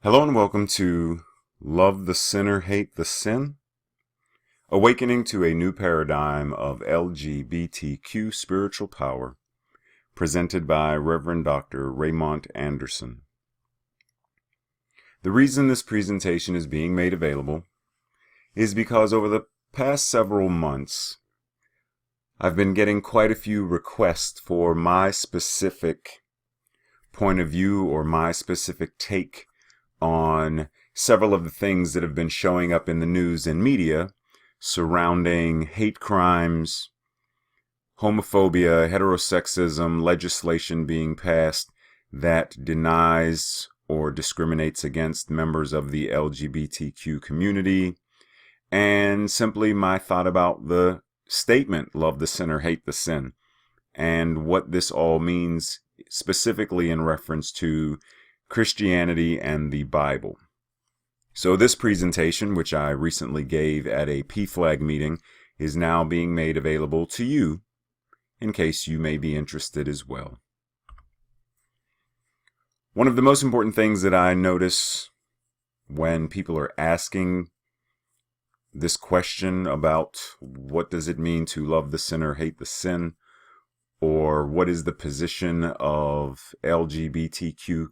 Hello and welcome to Love the Sinner, Hate the Sin, awakening to a new paradigm of LGBTQ spiritual power, presented by Reverend Dr. Raymont Anderson. The reason this presentation is being made available is because over the past several months, I've been getting quite a few requests for my specific point of view or my specific take on several of the things that have been showing up in the news and media surrounding hate crimes, homophobia, heterosexism, legislation being passed that denies or discriminates against members of the LGBTQ community, and simply my thought about the statement, love the sinner, hate the sin, and what this all means specifically in reference to Christianity and the Bible. So this presentation, which I recently gave at a PFLAG meeting, is now being made available to you in case you may be interested as well. One of the most important things that I notice when people are asking this question about what does it mean to love the sinner, hate the sin, or what is the position of LGBTQ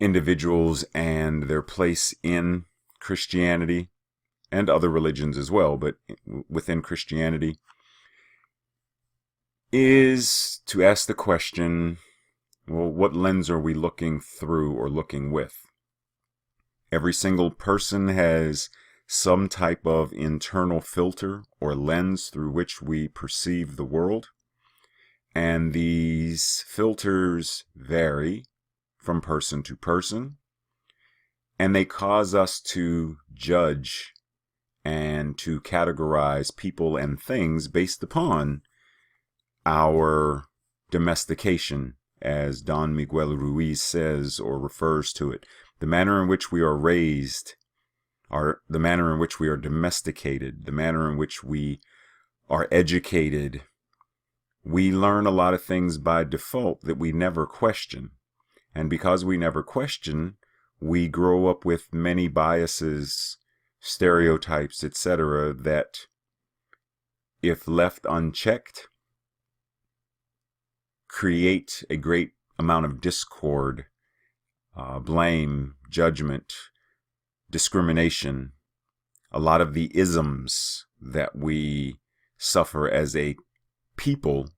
individuals and their place in Christianity and other religions as well, but within Christianity, is to ask the question, well, what lens are we looking through or looking with? Every single person has some type of internal filter or lens through which we perceive the world, and these filters vary from person to person, and they cause us to judge and to categorize people and things based upon our domestication, as Don Miguel Ruiz says or refers to it. The manner in which we are raised, the manner in which we are domesticated, the manner in which we are educated. We learn a lot of things by default that we never question. And because we never question, we grow up with many biases, stereotypes, etc., that, if left unchecked, create a great amount of discord, blame, judgment, discrimination, a lot of the isms that we suffer as a people,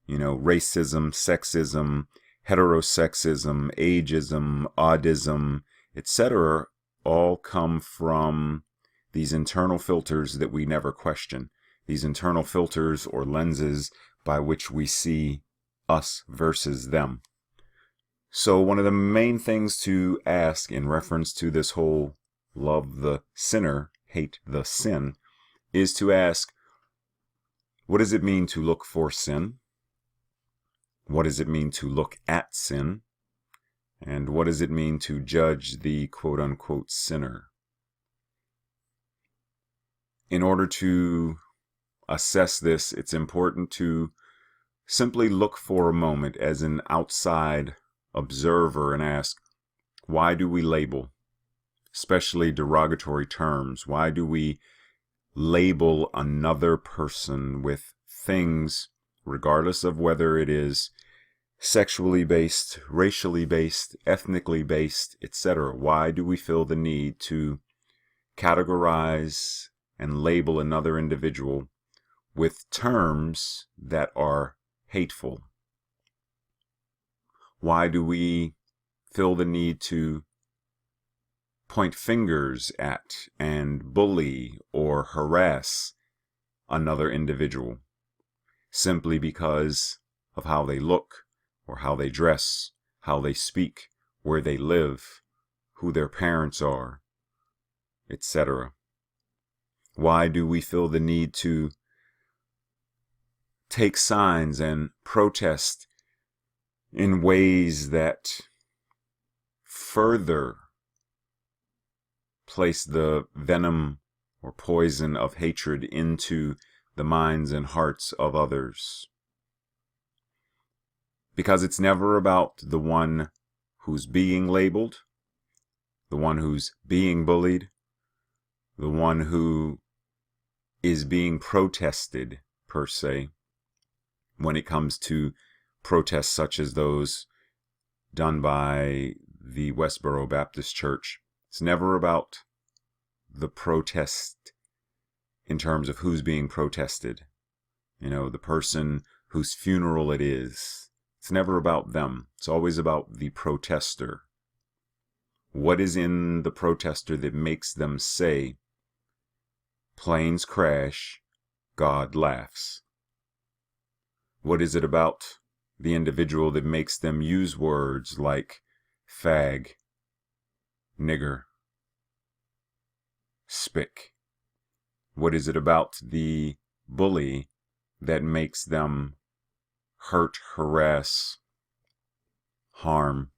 racism, sexism, heterosexism, ageism, oddism, etc., all come from these internal filters that we never question, these internal filters or lenses by which we see us versus them. So one of the main things to ask in reference to this whole love the sinner, hate the sin, is to ask, what does it mean to look for sin? What does it mean to look at sin? And what does it mean to judge the quote-unquote sinner? In order to assess this, it's important to simply look for a moment as an outside observer and ask, why do we label, especially derogatory terms? Why do we label another person with things, regardless of whether it is sexually based, racially based, ethnically based, etc.? Why do we feel the need to categorize and label another individual with terms that are hateful? Why do we feel the need to point fingers at and bully or harass another individual simply because of how they look or how they dress, how they speak, where they live, who their parents are, etc.? Why do we feel the need to take signs and protest in ways that further place the venom or poison of hatred into the minds and hearts of others? Because it's never about the one who's being labeled, the one who's being bullied, the one who is being protested, per se, when it comes to protests such as those done by the Westboro Baptist Church. It's never about the protest in terms of who's being protested. You know, the person whose funeral it is. It's never about them. It's always about the protester. What is in the protester that makes them say, planes crash, God laughs? What is it about the individual that makes them use words like fag, nigger, spick? What is it about the bully that makes them hurt, harass, harm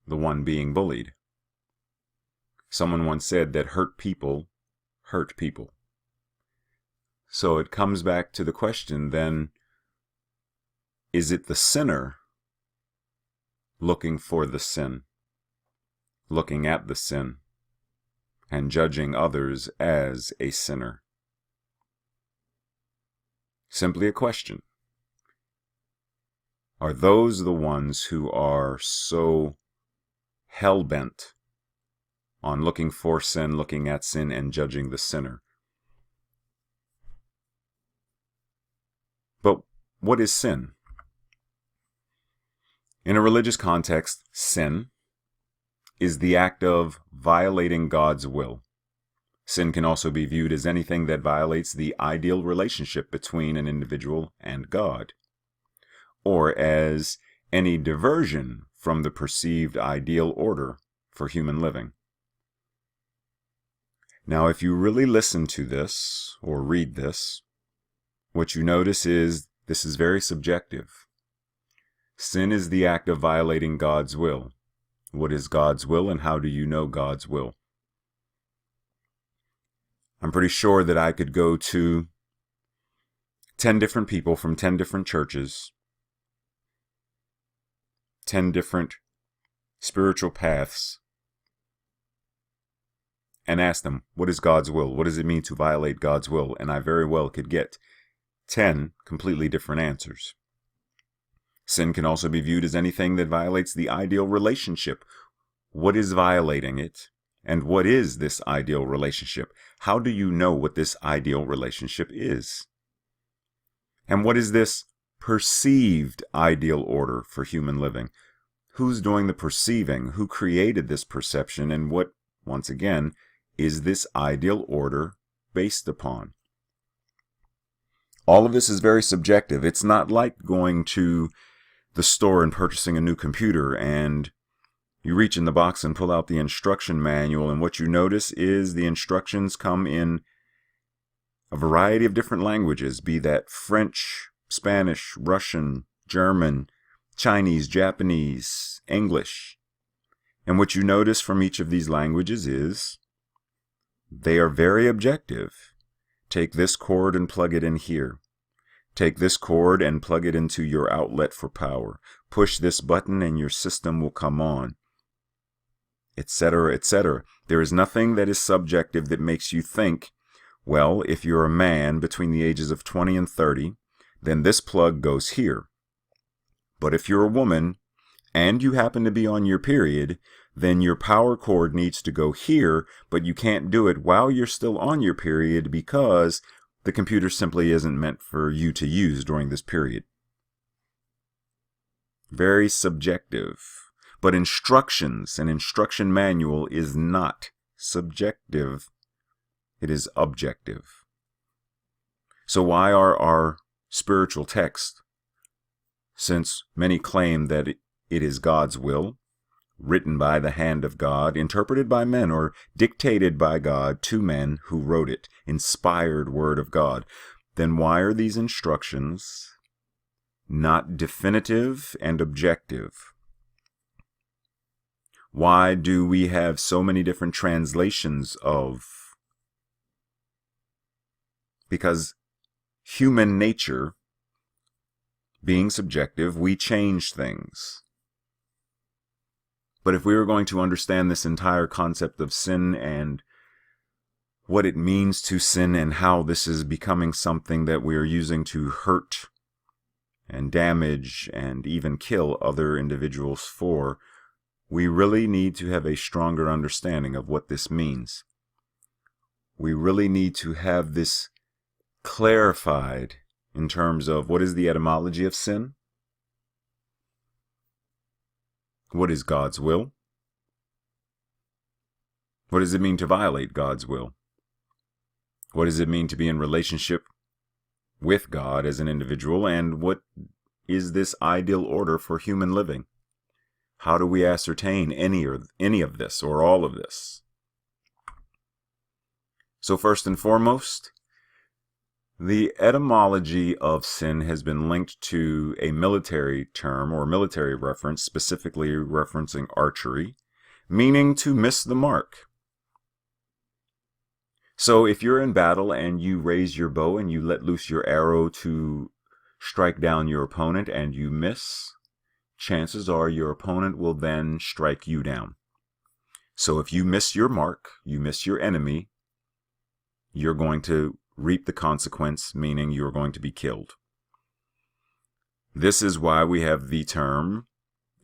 the one being bullied? Someone once said that hurt people hurt people. So it comes back to the question then, is it the sinner looking for the sin, looking at the sin, and judging others as a sinner? Simply a question. Are those the ones who are so hell-bent on looking for sin, looking at sin, and judging the sinner? But what is sin? In a religious context, sin is the act of violating God's will. Sin can also be viewed as anything that violates the ideal relationship between an individual and God, or as any diversion from the perceived ideal order for human living. Now, if you really listen to this or read this, what you notice is this is very subjective. Sin is the act of violating God's will. What is God's will, and how do you know God's will? I'm pretty sure that I could go to 10 different people from 10 different churches, 10 different spiritual paths, and ask them, what is God's will? What does it mean to violate God's will? And I very well could get 10 completely different answers. Sin can also be viewed as anything that violates the ideal relationship. What is violating it? And what is this ideal relationship? How do you know what this ideal relationship is? And what is this perceived ideal order for human living? Who's doing the perceiving? Who created this perception? And what, once again, is this ideal order based upon? All of this is very subjective. It's not like going to the store and purchasing a new computer and you reach in the box and pull out the instruction manual, and what you notice is the instructions come in a variety of different languages, be that French, Spanish, Russian, German, Chinese, Japanese, English. And what you notice from each of these languages is they are very objective. Take this cord and plug it in here. Take this cord and plug it into your outlet for power. Push this button and your system will come on, etc., etc. There is nothing that is subjective that makes you think, well, if you're a man between the ages of 20 and 30, then this plug goes here. But if you're a woman and you happen to be on your period, then your power cord needs to go here, but you can't do it while you're still on your period because the computer simply isn't meant for you to use during this period. Very subjective. But instructions, an instruction manual is not subjective. It is objective. So why are our spiritual texts, since many claim that it is God's will, written by the hand of God, interpreted by men, or dictated by God to men who wrote it, inspired word of God, then why are these instructions not definitive and objective? Why do we have so many different translations of? Because human nature, being subjective, we change things. But if we were going to understand this entire concept of sin and what it means to sin and how this is becoming something that we are using to hurt and damage and even kill other individuals for, we really need to have a stronger understanding of what this means. We really need to have this clarified in terms of what is the etymology of sin, what is God's will, what does it mean to violate God's will, what does it mean to be in relationship with God as an individual, and what is this ideal order for human living? How do we ascertain any of this or all of this? So first and foremost, the etymology of sin has been linked to a military term or military reference, specifically referencing archery, meaning to miss the mark. So if you're in battle and you raise your bow and you let loose your arrow to strike down your opponent and you miss, chances are your opponent will then strike you down. So if you miss your mark, you miss your enemy, you're going to reap the consequence, meaning you're going to be killed. This is why we have the term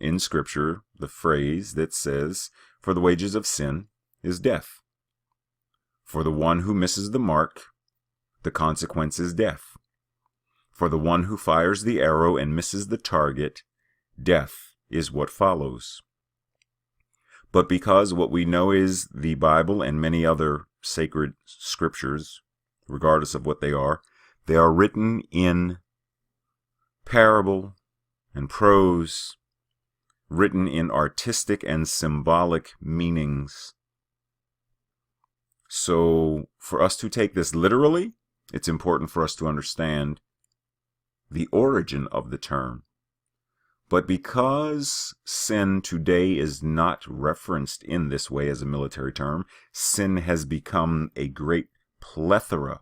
in Scripture, the phrase that says, "For the wages of sin is death." For the one who misses the mark, the consequence is death. For the one who fires the arrow and misses the target, death is what follows. But because what we know is the Bible and many other sacred scriptures, regardless of what they are written in parable and prose, written in artistic and symbolic meanings. So for us to take this literally, it's important for us to understand the origin of the term. But because sin today is not referenced in this way as a military term, sin has become a great plethora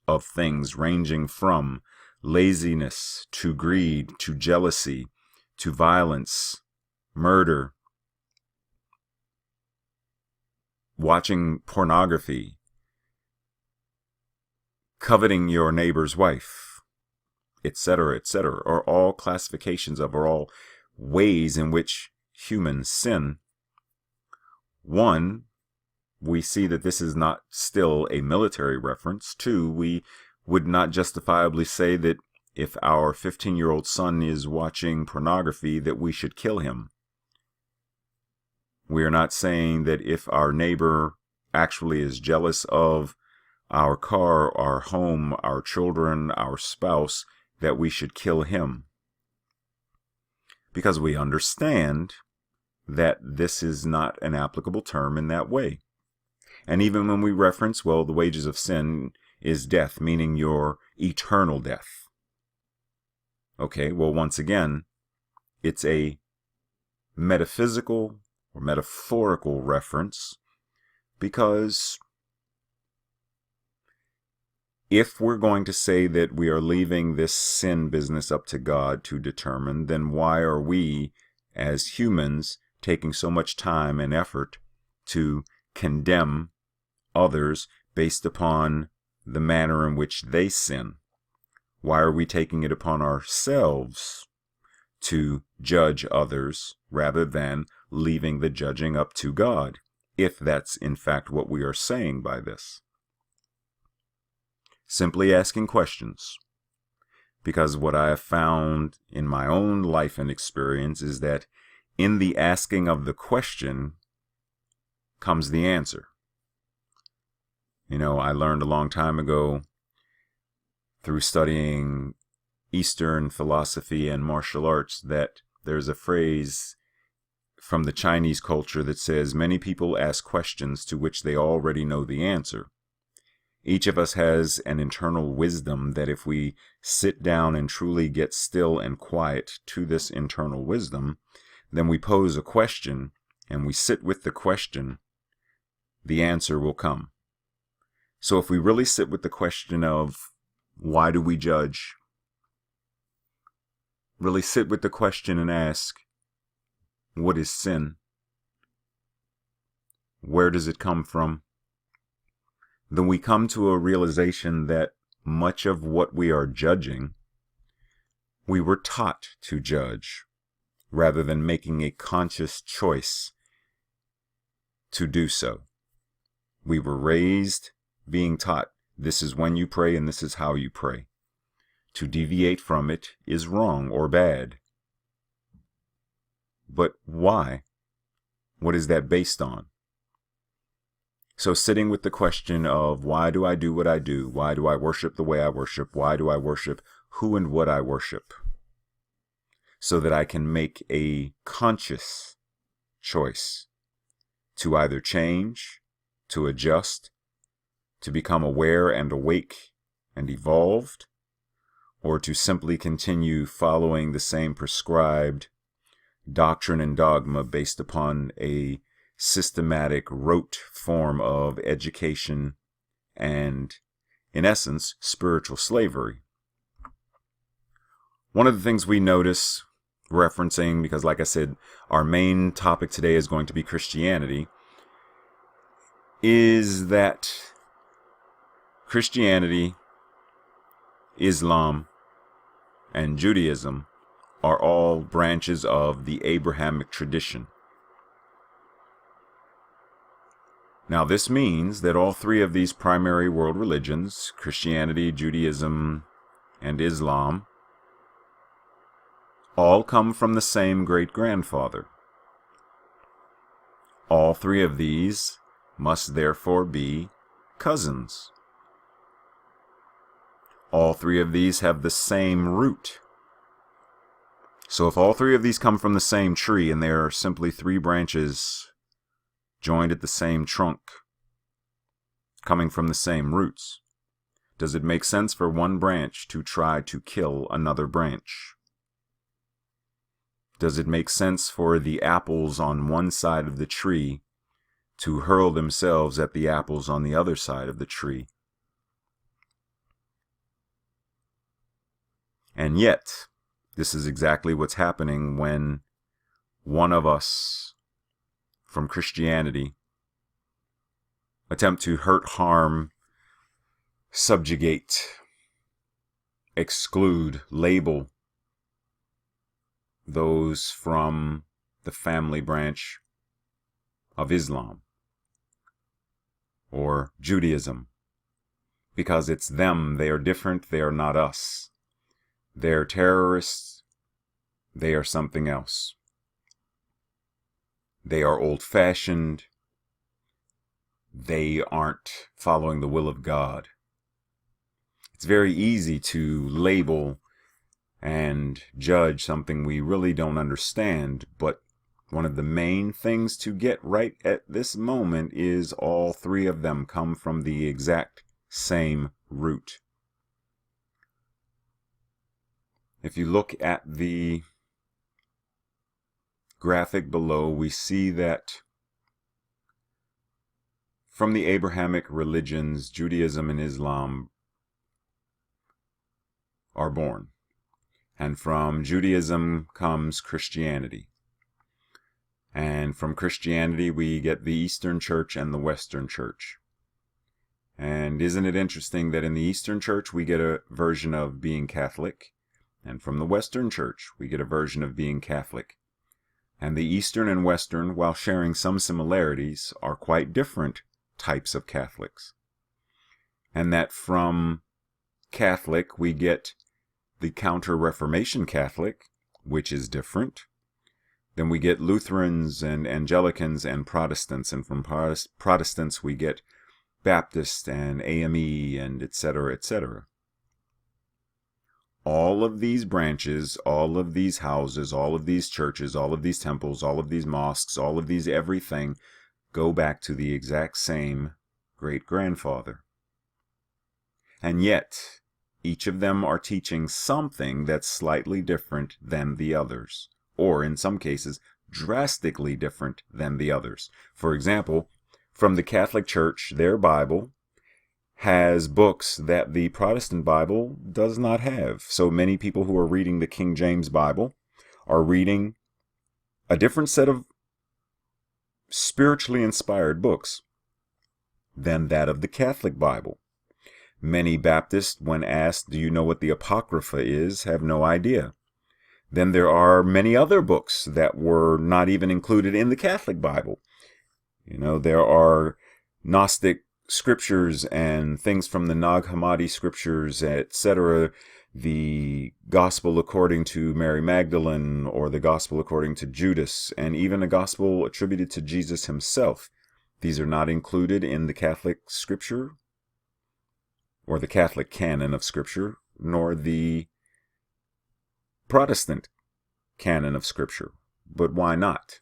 of things ranging from laziness to greed to jealousy to violence, murder, watching pornography, coveting your neighbor's wife, etc., are all classifications of, or all ways in which humans sin. One, we see that this is not still a military reference. Two, we would not justifiably say that if our 15-year-old son is watching pornography that we should kill him. We are not saying that if our neighbor actually is jealous of our car, our home, our children, our spouse, that we should kill him. Because we understand that this is not an applicable term in that way. And even when we reference, well, the wages of sin is death, meaning your eternal death. Okay, well, once again, it's a metaphysical or metaphorical reference, because if we're going to say that we are leaving this sin business up to God to determine, then why are we, as humans, taking so much time and effort to condemn others based upon the manner in which they sin? Why are we taking it upon ourselves to judge others rather than leaving the judging up to God, if that's in fact what we are saying by this? Simply asking questions. Because what I have found in my own life and experience is that in the asking of the question comes the answer. You know, I learned a long time ago through studying Eastern philosophy and martial arts that there's a phrase from the Chinese culture that says, many people ask questions to which they already know the answer. Each of us has an internal wisdom that if we sit down and truly get still and quiet to this internal wisdom, then we pose a question and we sit with the question, the answer will come. So if we really sit with the question of why do we judge, really sit with the question and ask, what is sin? Where does it come from? Then we come to a realization that much of what we are judging, we were taught to judge, rather than making a conscious choice to do so. We were raised being taught, this is when you pray and this is how you pray. To deviate from it is wrong or bad. But why? What is that based on? So sitting with the question of, why do I do what I do? Why do I worship the way I worship? Why do I worship who and what I worship? So that I can make a conscious choice to either change, to adjust, to become aware and awake and evolved, or to simply continue following the same prescribed doctrine and dogma based upon a systematic, rote form of education and, in essence, spiritual slavery. One of the things we notice, referencing, because like I said, our main topic today is going to be Christianity, is that Christianity, Islam, and Judaism are all branches of the Abrahamic tradition. Now, this means that all three of these primary world religions, Christianity, Judaism, and Islam, all come from the same great-grandfather. All three of these must therefore be cousins. All three of these have the same root. So if all three of these come from the same tree and they are simply three branches joined at the same trunk, coming from the same roots, does it make sense for one branch to try to kill another branch? Does it make sense for the apples on one side of the tree to hurl themselves at the apples on the other side of the tree? And yet, this is exactly what's happening when one of us from Christianity attempt to hurt, harm, subjugate, exclude, label those from the family branch of Islam or Judaism, because it's them. They are different. They are not us. They're terrorists. They are something else. They are old-fashioned. They aren't following the will of God. It's very easy to label and judge something we really don't understand, but one of the main things to get right at this moment is all three of them come from the exact same root. If you look at the graphic below, we see that from the Abrahamic religions, Judaism and Islam are born. And from Judaism comes Christianity. And from Christianity, we get the Eastern Church and the Western Church. And isn't it interesting that in the Eastern Church, we get a version of being Catholic, and from the Western Church, we get a version of being Catholic. And the Eastern and Western, while sharing some similarities, are quite different types of Catholics. And that from Catholic, we get the Counter-Reformation Catholic, which is different. Then we get Lutherans and Anglicans and Protestants, and from Protestants we get Baptist and AME and etc., etc. All of these branches, all of these houses, all of these churches, all of these temples, all of these mosques, all of these everything go back to the exact same great-grandfather. And yet, each of them are teaching something that's slightly different than the others, or in some cases, drastically different than the others. For example, from the Catholic Church, their Bible has books that the Protestant Bible does not have. So many people who are reading the King James Bible are reading a different set of spiritually inspired books than that of the Catholic Bible. Many Baptists, when asked, do you know what the Apocrypha is, have no idea. Then there are many other books that were not even included in the Catholic Bible. There are Gnostic scriptures and things from the Nag Hammadi scriptures, etc., the Gospel according to Mary Magdalene, or the Gospel according to Judas, and even a Gospel attributed to Jesus himself. These are not included in the Catholic scripture, or the Catholic canon of scripture, nor the Protestant canon of scripture. But why not?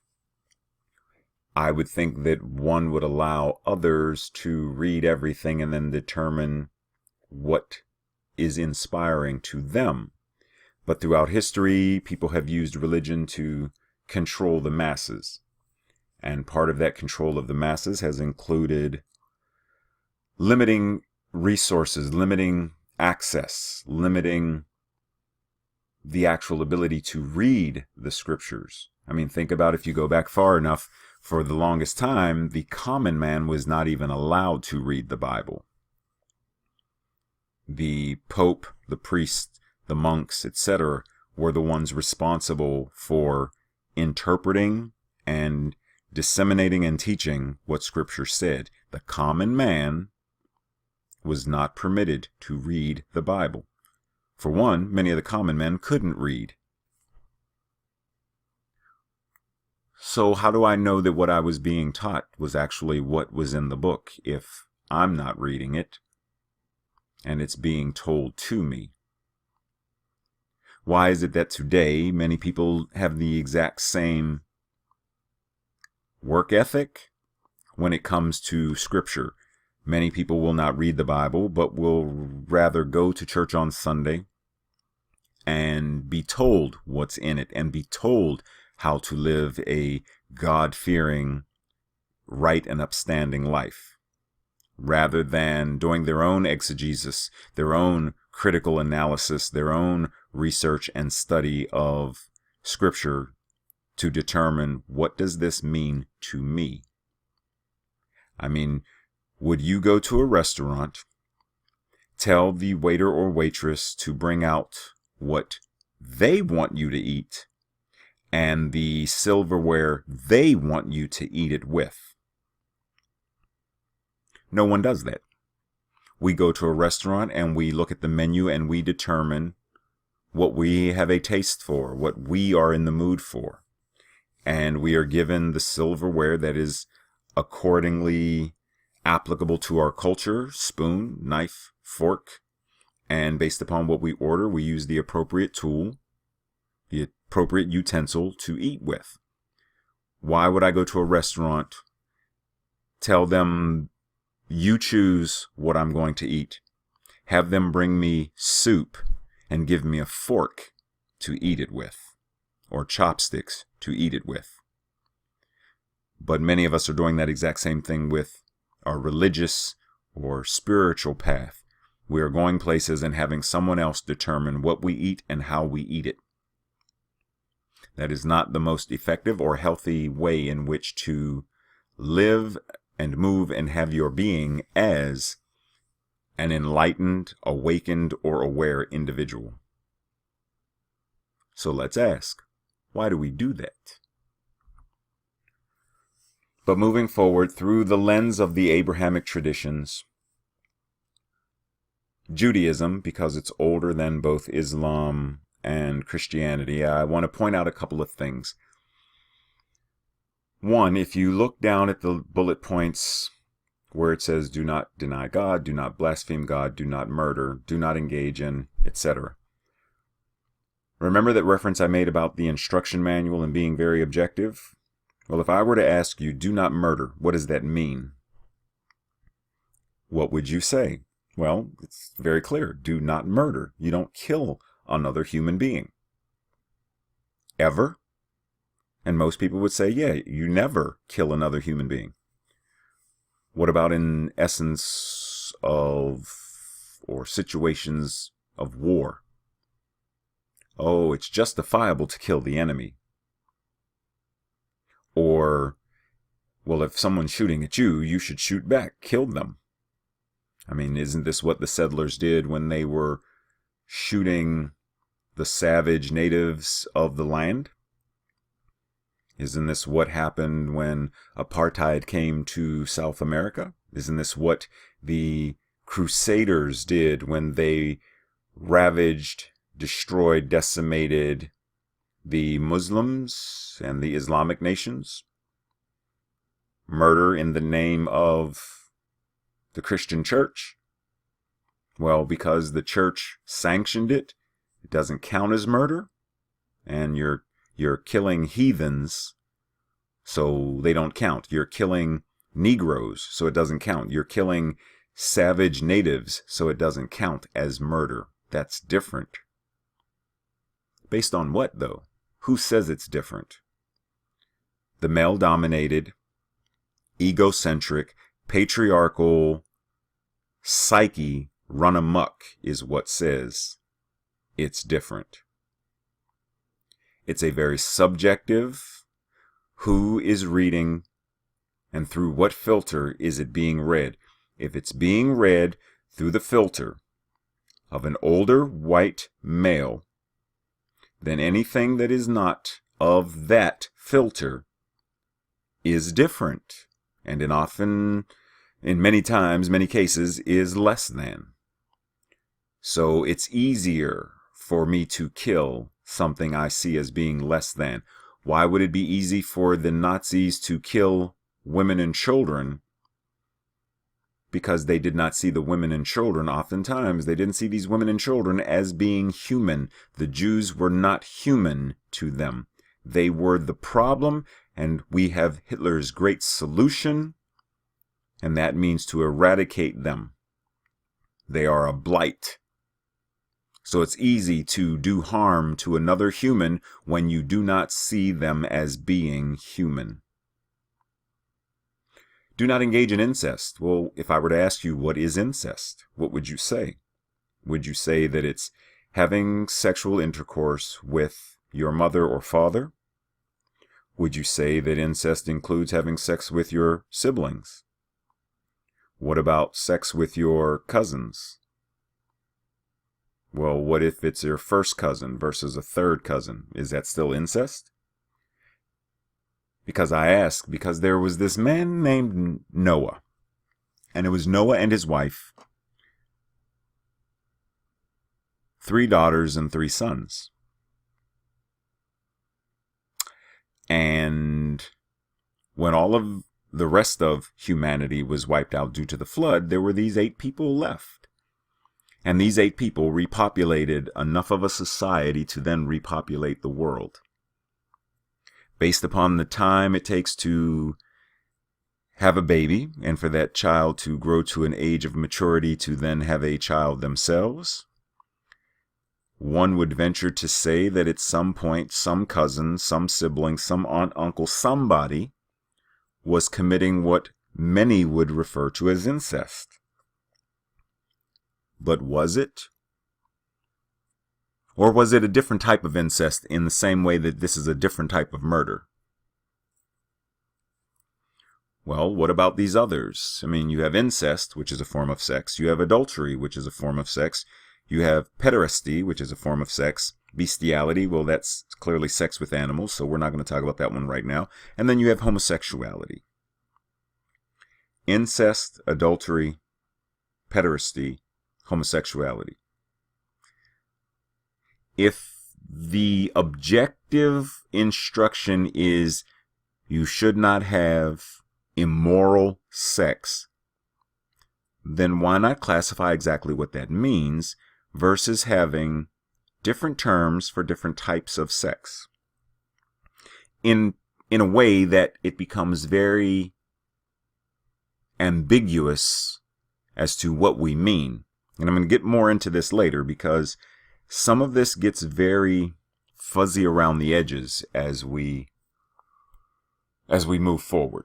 I would think that one would allow others to read everything and then determine what is inspiring to them. But throughout history, people have used religion to control the masses. And part of that control of the masses has included limiting resources, limiting access, limiting the actual ability to read the scriptures. I mean, think about if you go back far enough, for the longest time, the common man was not even allowed to read the Bible. The Pope, the priest, the monks, etc., were the ones responsible for interpreting and disseminating and teaching what Scripture said. The common man was not permitted to read the Bible. For one, many of the common men couldn't read. So how do I know that what I was being taught was actually what was in the book if I'm not reading it and it's being told to me? Why is it that today many people have the exact same work ethic when it comes to Scripture? Many people will not read the Bible, but will rather go to church on Sunday and be told what's in it and be told how to live a God-fearing, right and upstanding life, rather than doing their own exegesis, their own critical analysis, their own research and study of Scripture to determine, what does this mean to me? I mean, would you go to a restaurant, tell the waiter or waitress to bring out what they want you to eat, and the silverware they want you to eat it with? No one does that. We go to a restaurant and we look at the menu and we determine what we have a taste for, what we are in the mood for. And we are given the silverware that is accordingly applicable to our culture: spoon, knife, fork. And based upon what we order, we use the appropriate tool, the appropriate utensil to eat with. Why would I go to a restaurant, tell them, you choose what I'm going to eat, have them bring me soup and give me a fork to eat it with, or chopsticks to eat it with? But many of us are doing that exact same thing with our religious or spiritual path. We are going places and having someone else determine what we eat and how we eat it. That is not the most effective or healthy way in which to live and move and have your being as an enlightened, awakened, or aware individual. So let's ask, why do we do that? But moving forward through the lens of the Abrahamic traditions, Judaism, because it's older than both Islam and Christianity, I want to point out a couple of things. One, if you look down at the bullet points where it says, do not deny God, do not blaspheme God, do not murder, do not engage in, etc. Remember that reference I made about the instruction manual and being very objective? Well, if I were to ask you, do not murder, what does that mean? What would you say? Well, it's very clear. Do not murder. You don't kill another human being. Ever? And most people would say, yeah, you never kill another human being. What about in essence of, or situations of war? Oh, it's justifiable to kill the enemy. Or Well, if someone's shooting at you, you should shoot back, kill them. I mean, isn't this what the settlers did when they were shooting the savage natives of the land? Isn't this what happened when apartheid came to South America? Isn't this what the Crusaders did when they ravaged, destroyed, decimated the Muslims and the Islamic nations? Murder in the name of the Christian church? Well, because the church sanctioned it, it doesn't count as murder, and you're killing heathens, so they don't count. You're killing Negroes, so it doesn't count. You're killing savage natives, so it doesn't count as murder. That's different. Based on what, though? Who says it's different? The male-dominated, egocentric, patriarchal psyche run amok is what says it's different. It's a very subjective, who is reading and through what filter is it being read? If it's being read through the filter of an older white male, then anything that is not of that filter is different, and in many times, many cases, is less than. So it's easier for me to kill something I see as being less than. Why would it be easy for the Nazis to kill women and children? Because they did not see the women and children. Oftentimes, they didn't see these women and children as being human. The Jews were not human to them. They were the problem, and we have Hitler's great solution, and that means to eradicate them. They are a blight. So it's easy to do harm to another human when you do not see them as being human. Do not engage in incest. Well, if I were to ask you what is incest, what would you say? Would you say that it's having sexual intercourse with your mother or father? Would you say that incest includes having sex with your siblings? What about sex with your cousins? Well, what if it's your first cousin versus a third cousin? Is that still incest? Because I ask, because there was this man named Noah, and it was Noah and his wife, 3 daughters and 3 sons. And when all of the rest of humanity was wiped out due to the flood, there were these 8 people left. And these 8 people repopulated enough of a society to then repopulate the world. Based upon the time it takes to have a baby, and for that child to grow to an age of maturity to then have a child themselves, one would venture to say that at some point, some cousin, some sibling, some aunt, uncle, somebody was committing what many would refer to as incest. But was it? Or was it a different type of incest in the same way that this is a different type of murder? Well, what about these others? I mean, you have incest, which is a form of sex. You have adultery, which is a form of sex. You have pederasty, which is a form of sex. Bestiality, well, that's clearly sex with animals, so we're not going to talk about that one right now. And then you have homosexuality. Incest, adultery, pederasty, homosexuality. If the objective instruction is you should not have immoral sex, then why not classify exactly what that means versus having different terms for different types of sex in a way that it becomes very ambiguous as to what we mean. And I'm going to get more into this later because some of this gets very fuzzy around the edges as we move forward.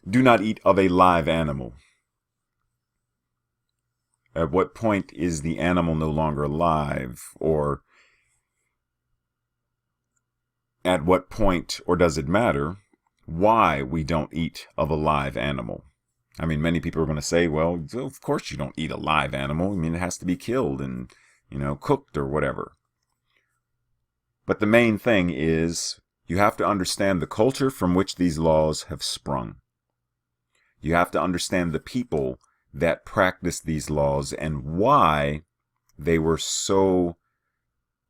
Do not eat of a live animal. At what point is the animal no longer alive? Or at what point, or does it matter, why we don't eat of a live animal. I mean, many people are going to say, well, of course you don't eat a live animal. I mean, it has to be killed and, cooked or whatever. But the main thing is you have to understand the culture from which these laws have sprung. You have to understand the people that practice these laws and why they were so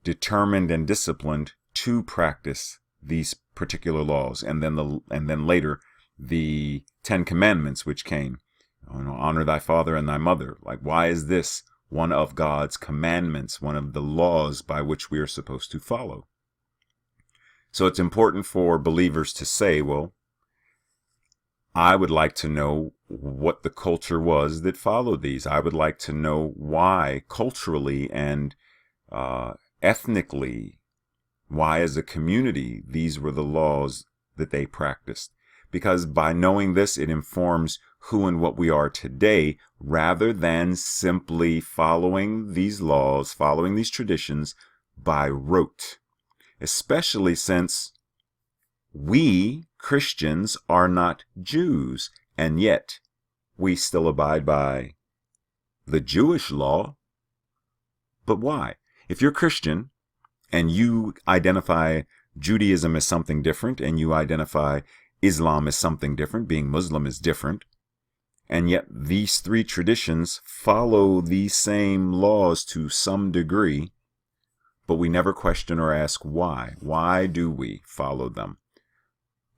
determined and disciplined to practice these particular laws. And then later, the 10 Commandments which came. Honor thy father and thy mother. Like, why is this one of God's commandments, one of the laws by which we are supposed to follow? So it's important for believers to say, well, I would like to know what the culture was that followed these. I would like to know why culturally and ethnically, why as a community, these were the laws that they practiced. Because by knowing this, it informs who and what we are today, rather than simply following these laws, following these traditions by rote. Especially since we, Christians, are not Jews, and yet we still abide by the Jewish law. But why? If you're Christian and you identify Judaism as something different, and you identify Islam as something different, being Muslim is different, and yet these three traditions follow these same laws to some degree, but we never question or ask why. Why do we follow them?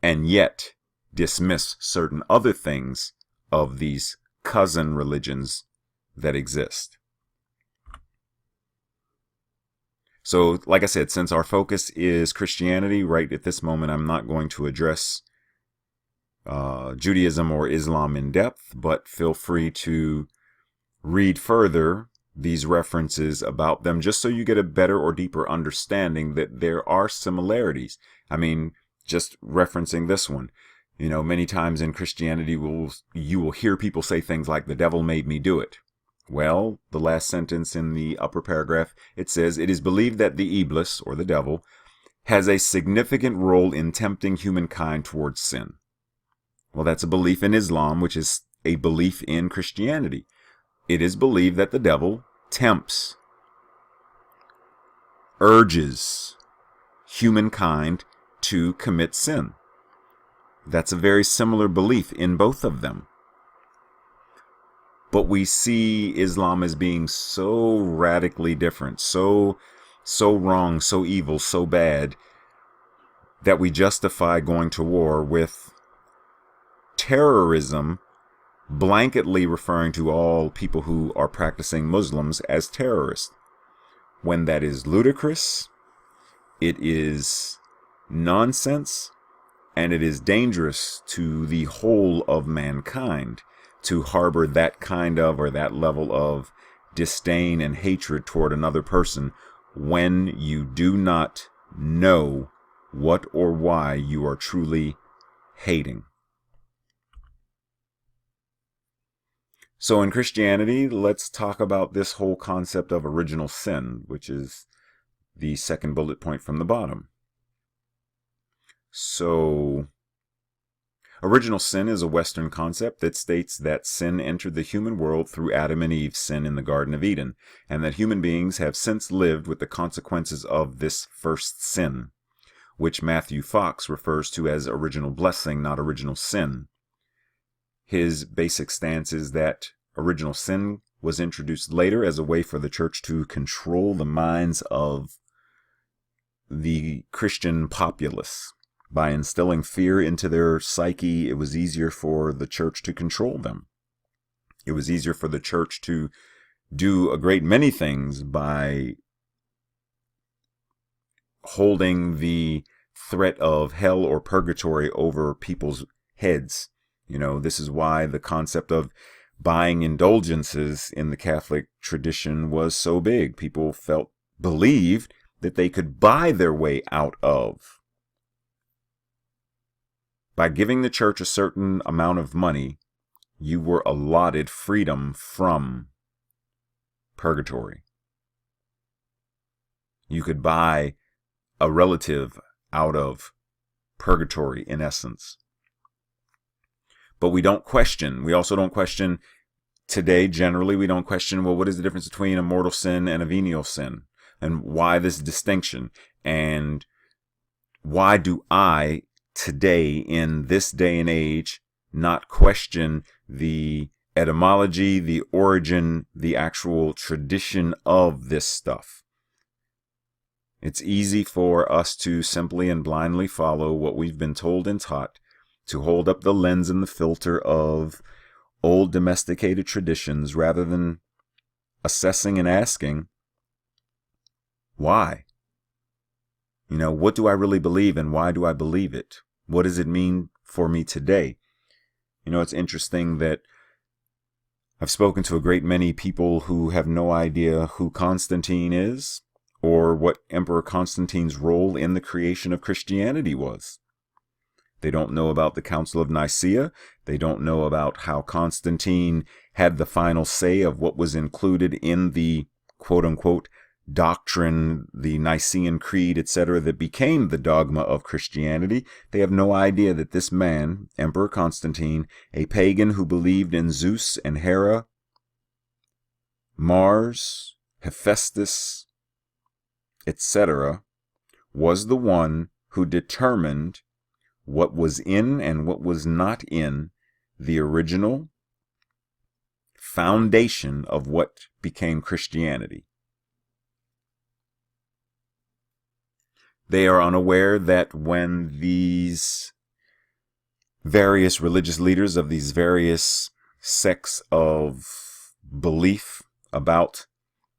And yet dismiss certain other things of these cousin religions that exist. So, like I said, since our focus is Christianity, right at this moment, I'm not going to address Judaism or Islam in depth, but feel free to read further these references about them, just so you get a better or deeper understanding that there are similarities. I mean, just referencing this one, many times in Christianity, you will hear people say things like, the devil made me do it. Well, the last sentence in the upper paragraph, it says, it is believed that the Iblis, or the devil, has a significant role in tempting humankind towards sin. Well, that's a belief in Islam, which is a belief in Christianity. It is believed that the devil tempts, urges humankind to commit sin. That's a very similar belief in both of them. But we see Islam as being so radically different, so wrong, so evil, so bad, that we justify going to war with terrorism, blanketly referring to all people who are practicing Muslims as terrorists, when that is ludicrous, it is nonsense, and it is dangerous to the whole of mankind to harbor that kind of or that level of disdain and hatred toward another person when you do not know what or why you are truly hating. So in Christianity, let's talk about this whole concept of original sin, which is the second bullet point from the bottom. So, original sin is a Western concept that states that sin entered the human world through Adam and Eve's sin in the Garden of Eden, and that human beings have since lived with the consequences of this first sin, which Matthew Fox refers to as original blessing, not original sin. His basic stance is that original sin was introduced later as a way for the church to control the minds of the Christian populace. By instilling fear into their psyche, it was easier for the church to control them. It was easier for the church to do a great many things by holding the threat of hell or purgatory over people's heads. This is why the concept of buying indulgences in the Catholic tradition was so big. People believed that they could buy their way out of. By giving the church a certain amount of money, you were allotted freedom from purgatory. You could buy a relative out of purgatory, in essence. But we don't question. We also don't question today. Generally, we don't question, well, what is the difference between a mortal sin and a venial sin? And why this distinction? And why do I today, in this day and age, not question the etymology, the origin, the actual tradition of this stuff? It's easy for us to simply and blindly follow what we've been told and taught, to hold up the lens and the filter of old domesticated traditions rather than assessing and asking, why? What do I really believe and why do I believe it? What does it mean for me today? It's interesting that I've spoken to a great many people who have no idea who Constantine is or what Emperor Constantine's role in the creation of Christianity was. They don't know about the Council of Nicaea. They don't know about how Constantine had the final say of what was included in the quote-unquote doctrine, the Nicene Creed, etc., that became the dogma of Christianity. They have no idea that this man, Emperor Constantine, a pagan who believed in Zeus and Hera, Mars, Hephaestus, etc., was the one who determined what was in and what was not in the original foundation of what became Christianity. They are unaware that when these various religious leaders of these various sects of belief about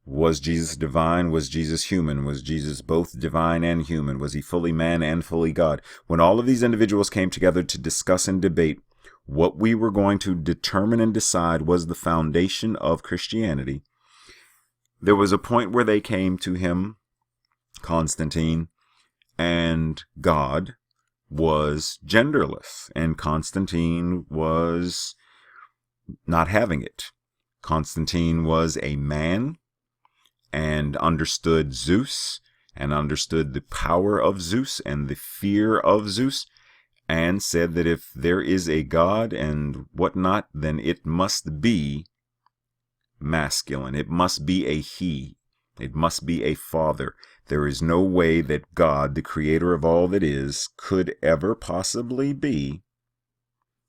was Jesus divine, was Jesus human, was Jesus both divine and human, was he fully man and fully God, when all of these individuals came together to discuss and debate what we were going to determine and decide was the foundation of Christianity, there was a point where they came to him, Constantine, and God was genderless, and Constantine was not having it. Constantine was a man and understood Zeus and understood the power of Zeus and the fear of Zeus, and said that if there is a God and whatnot, then it must be masculine. It must be a he. It must be a father. There is no way that God, the creator of all that is, could ever possibly be,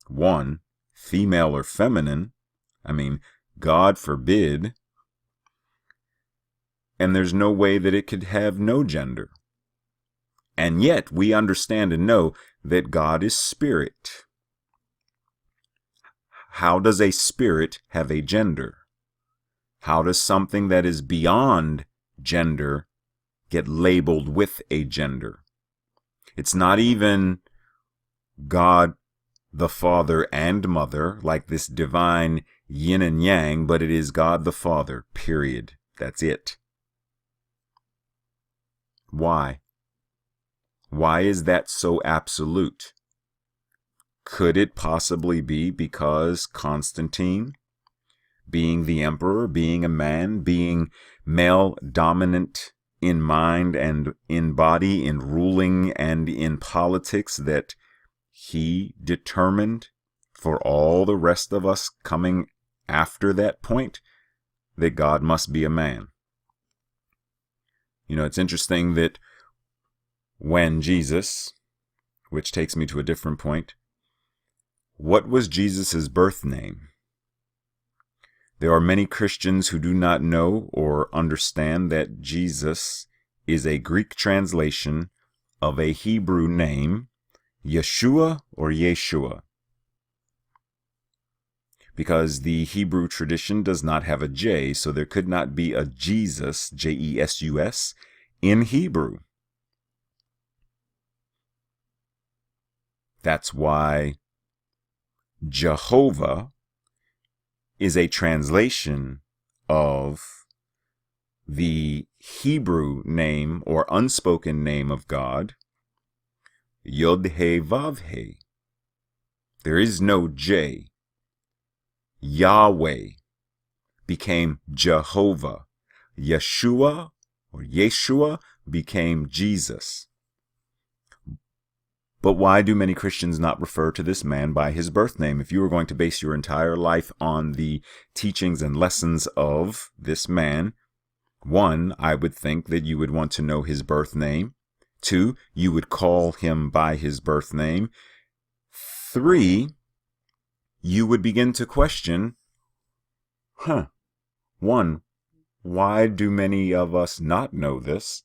one, female or feminine. God forbid. And there's no way that it could have no gender. And yet we understand and know that God is spirit. How does a spirit have a gender? How does something that is beyond gender get labeled with a gender? It's not even God the Father and Mother, like this divine yin and yang, but it is God the Father, period. That's it. Why? Why is that so absolute? Could it possibly be because Constantine, being the emperor, being a man, being male dominant in mind and in body, in ruling and in politics, that he determined for all the rest of us coming after that point that God must be a man? It's interesting that when Jesus, which takes me to a different point, what was Jesus' birth name? There are many Christians who do not know or understand that Jesus is a Greek translation of a Hebrew name, Yeshua or Yeshua, because the Hebrew tradition does not have a J, so there could not be a Jesus, J-E-S-U-S, in Hebrew. That's why Jehovah is a translation of the Hebrew name or unspoken name of God, Yod-He-Vav-He. There is no J. Yahweh became Jehovah. Yeshua or Yeshua became Jesus. But why do many Christians not refer to this man by his birth name? If you were going to base your entire life on the teachings and lessons of this man, 1, I would think that you would want to know his birth name. 2, you would call him by his birth name. 3, you would begin to question, 1, why do many of us not know this?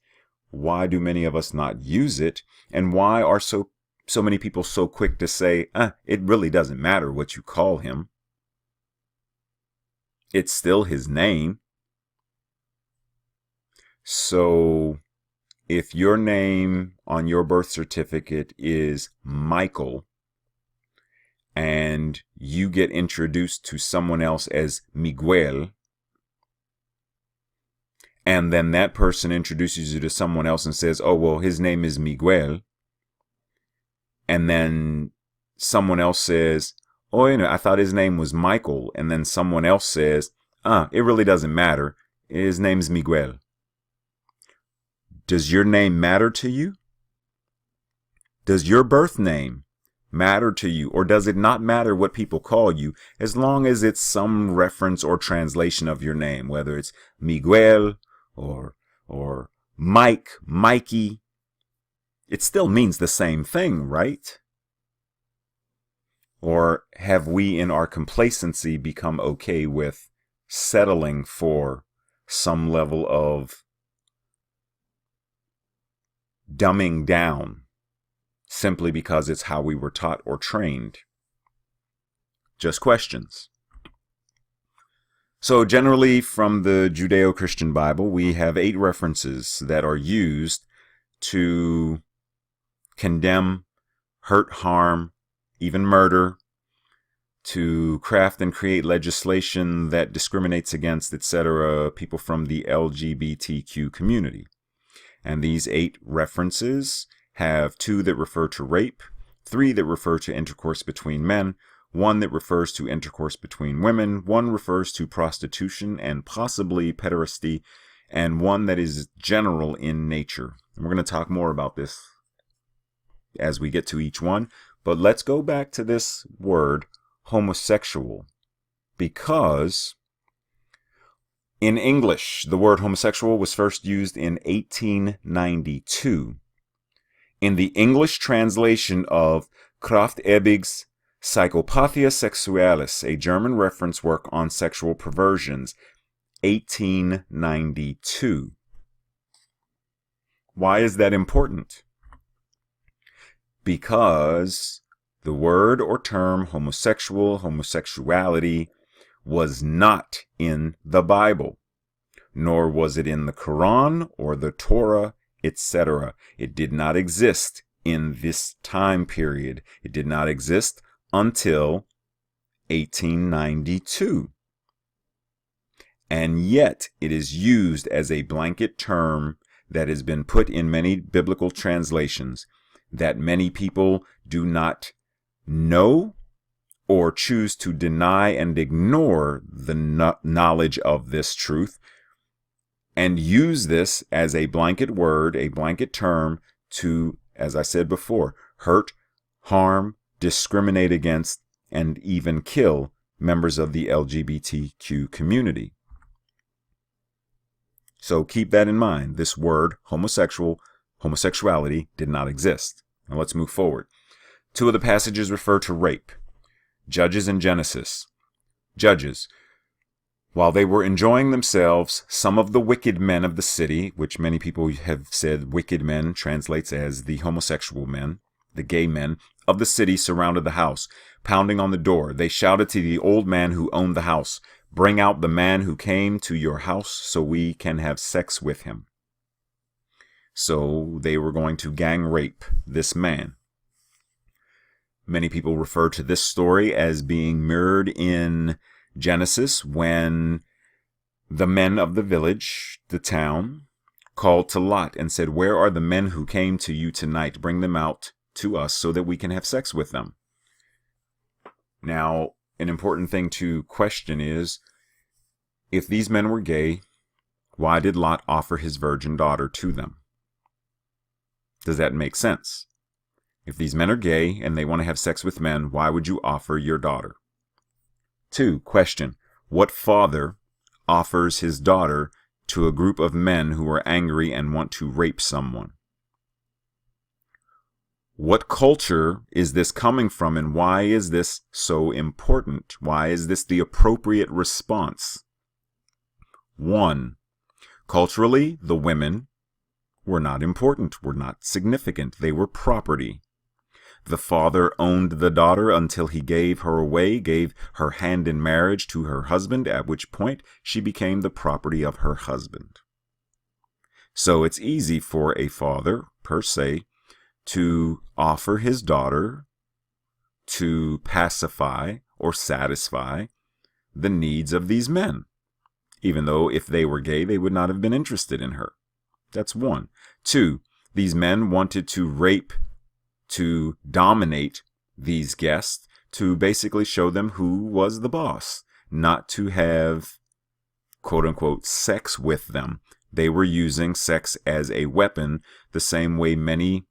Why do many of us not use it? And why are so many people so quick to say, it really doesn't matter what you call him. It's still his name. So if your name on your birth certificate is Michael and you get introduced to someone else as Miguel, and then that person introduces you to someone else and says, oh, well, his name is Miguel, and then someone else says, oh, I thought his name was Michael, and then someone else says, it really doesn't matter, his name's Miguel. Does your name matter to you? Does your birth name matter to you? Or does it not matter what people call you, as long as it's some reference or translation of your name, whether it's Miguel or Mike, Mikey? It still means the same thing, right? Or have we, in our complacency, become okay with settling for some level of dumbing down simply because it's how we were taught or trained? Just questions. So generally from the Judeo-Christian Bible, we have 8 references that are used to condemn, hurt, harm, even murder, to craft and create legislation that discriminates against, etc., people from the LGBTQ community. And these 8 references have 2 that refer to rape, 3 that refer to intercourse between men, 1 that refers to intercourse between women, 1 refers to prostitution and possibly pederasty, and 1 that is general in nature. And we're going to talk more about this as we get to each one. But let's go back to this word, homosexual, because in English, the word homosexual was first used in 1892. In the English translation of Kraft-Ebig's Psychopathia Sexualis, a German reference work on sexual perversions, 1892. Why is that important? Because the word or term homosexual, homosexuality, was not in the Bible, nor was it in the Quran or the Torah, etc. It did not exist in this time period. It did not exist until 1892. And yet it is used as a blanket term that has been put in many biblical translations that many people do not know or choose to deny and ignore the knowledge of this truth, and use this as a blanket word, a blanket term to, as I said before, hurt, harm, discriminate against, and even kill members of the LGBTQ community. So keep that in mind. This word, homosexuality, did not exist. Now let's move forward. 2 of the passages refer to rape. Judges and Genesis. Judges. While they were enjoying themselves, some of the wicked men of the city, which many people have said wicked men translates as the homosexual men, the gay men of the city, surrounded the house, pounding on the door. They shouted to the old man who owned the house, "Bring out the man who came to your house so we can have sex with him." So they were going to gang rape this man. Many people refer to this story as being mirrored in Genesis when the men of the village, the town, called to Lot and said, "Where are the men who came to you tonight? Bring them out to us so that we can have sex with them." Now, an important thing to question is, if these men were gay, why did Lot offer his virgin daughter to them? Does that make sense? If these men are gay and they want to have sex with men, why would you offer your daughter? 2. Question. What father offers his daughter to a group of men who are angry and want to rape someone? What culture is this coming from, and why is this so important? Why is this the appropriate response? 1. Culturally, the women were not important, were not significant. They were property. The father owned the daughter until he gave her away, gave her hand in marriage to her husband, at which point she became the property of her husband. So it's easy for a father, per se, to offer his daughter to pacify or satisfy the needs of these men, even though if they were gay, they would not have been interested in her. That's 1. 2, these men wanted to rape, to dominate these guests, to basically show them who was the boss, not to have, quote unquote, sex with them. They were using sex as a weapon, the same way many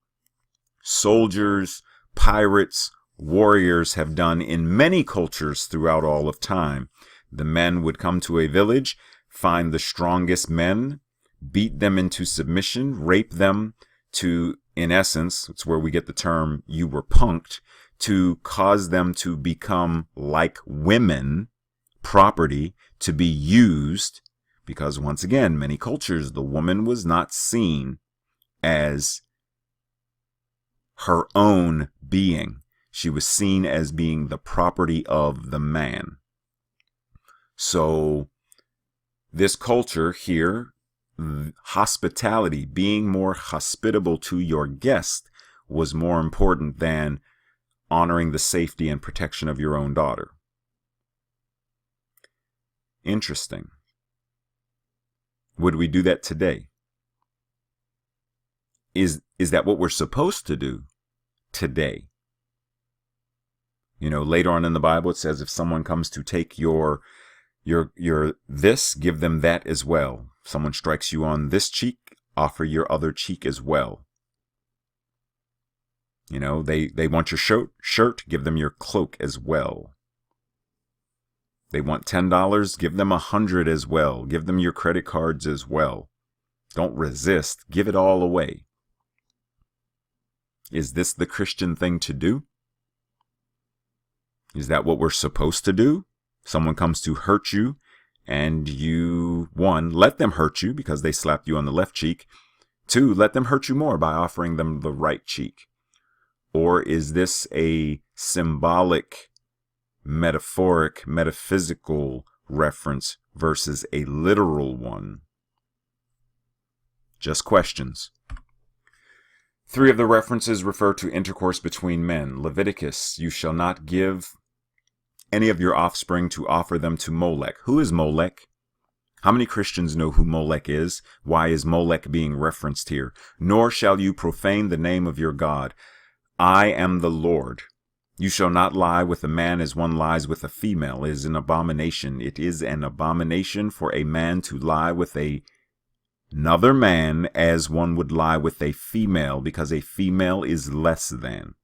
soldiers, pirates, warriors have done in many cultures throughout all of time. The men would come to a village, find the strongest men, beat them into submission, rape them to, in essence, it's where we get the term, you were punked, to cause them to become like women, property, to be used, because once again, many cultures, the woman was not seen as her own being. She was seen as being the property of the man. So this culture here, hospitality, being more hospitable to your guest, was more important than honoring the safety and protection of your own daughter. Interesting. Would we do that today? Is that what we're supposed to do today? You know, later on in the Bible, it says if someone comes to take your this, give them that as well. If someone strikes you on this cheek, offer your other cheek as well. You know, they want your shirt, give them your cloak as well. They want $10, give them 100 as well. Give them your credit cards as well. Don't resist, give it all away. Is this the Christian thing to do? Is that what we're supposed to do? Someone comes to hurt you, and you, 1, let them hurt you because they slapped you on the left cheek. 2, let them hurt you more by offering them the right cheek. Or is this a symbolic, metaphoric, metaphysical reference versus a literal one? Just questions. 3 of the references refer to intercourse between men. Leviticus, you shall not give any of your offspring to offer them to Molech. Who is Molech? How many Christians know who Molech is? Why is Molech being referenced here? Nor shall you profane the name of your God. I am the Lord. You shall not lie with a man as one lies with a female. It is an abomination. It is an abomination for a man to lie with another man as one would lie with a female, because a female is less than.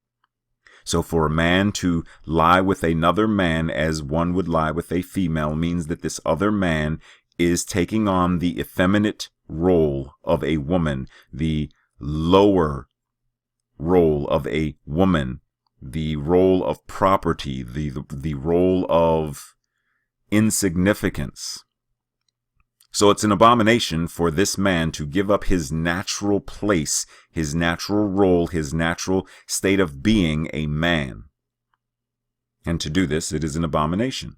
So for a man to lie with another man as one would lie with a female means that this other man is taking on the effeminate role of a woman, the lower role of a woman, the role of property, the role of insignificance. So it's an abomination for this man to give up his natural place, his natural role, his natural state of being a man. And to do this, it is an abomination.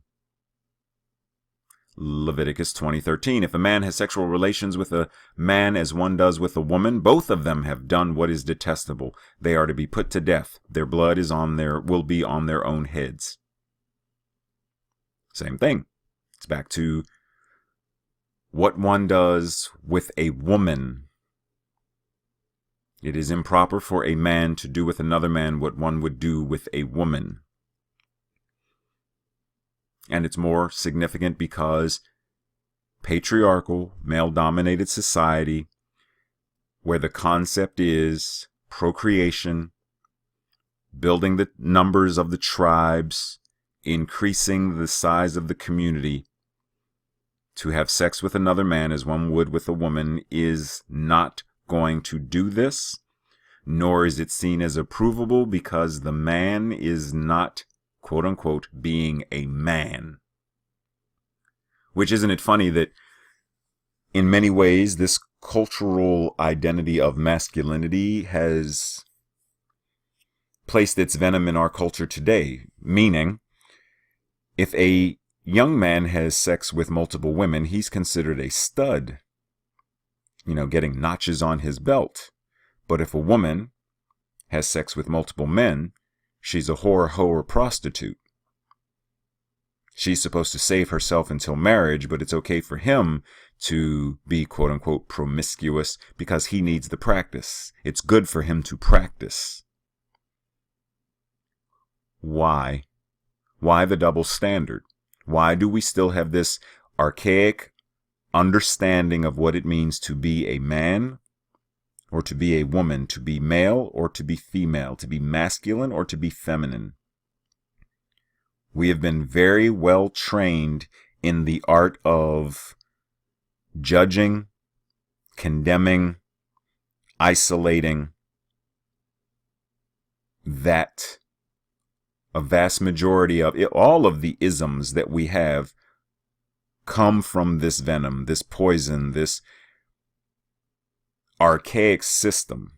Leviticus 20:13, if a man has sexual relations with a man as one does with a woman, both of them have done what is detestable. They are to be put to death. Their blood will be on their own heads. Same thing. It's back to what one does with a woman. It is improper for a man to do with another man what one would do with a woman. And it's more significant because patriarchal, male-dominated society, where the concept is procreation, building the numbers of the tribes, increasing the size of the community, to have sex with another man as one would with a woman is not going to do this, nor is it seen as approvable because the man is not, quote unquote, being a man. Which, isn't it funny that in many ways this cultural identity of masculinity has placed its venom in our culture today, meaning if a young man has sex with multiple women, he's considered a stud, getting notches on his belt. But if a woman has sex with multiple men, she's a whore, hoe, or prostitute. She's supposed to save herself until marriage, but it's okay for him to be, quote unquote, promiscuous because he needs the practice. It's good for him to practice. Why? Why the double standard? Why do we still have this archaic understanding of what it means to be a man or to be a woman, to be male or to be female, to be masculine or to be feminine? We have been very well trained in the art of judging, condemning, isolating, that a vast majority of it, all of the isms that we have come from this venom, this poison, this archaic system.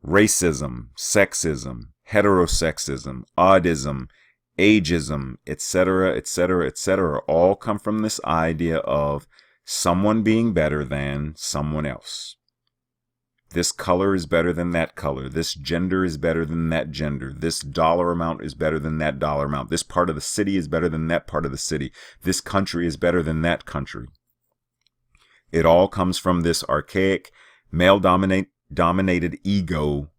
Racism, sexism, heterosexism, oddism, ageism, etc., etc., etc., all come from this idea of someone being better than someone else. This color is better than that color. This gender is better than that gender. This dollar amount is better than that dollar amount. This part of the city is better than that part of the city. This country is better than that country. It all comes from this archaic, male-dominated ego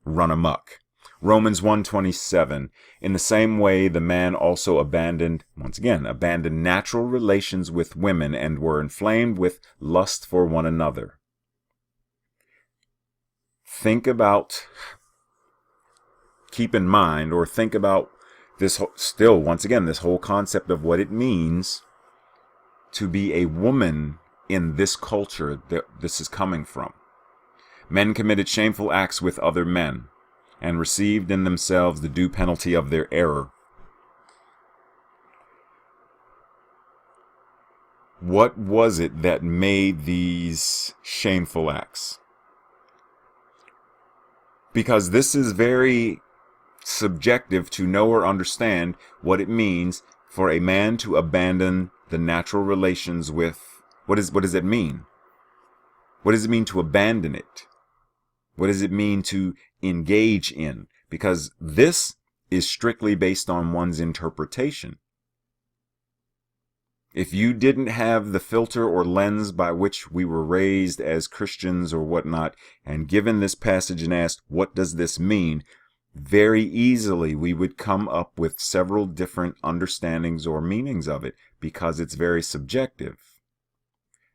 run amok. Romans 1:27, in the same way the man also abandoned natural relations with women and were inflamed with lust for one another. Think about this this whole concept of what it means to be a woman in this culture that this is coming from. Men committed shameful acts with other men and received in themselves the due penalty of their error. What was it that made these shameful acts? Because this is very subjective to know or understand what it means for a man to abandon the natural relations with. What does it mean? What does it mean to abandon it? What does it mean to engage in? Because this is strictly based on one's interpretation. If you didn't have the filter or lens by which we were raised as Christians or whatnot, and given this passage and asked, what does this mean? Very easily we would come up with several different understandings or meanings of it because it's very subjective.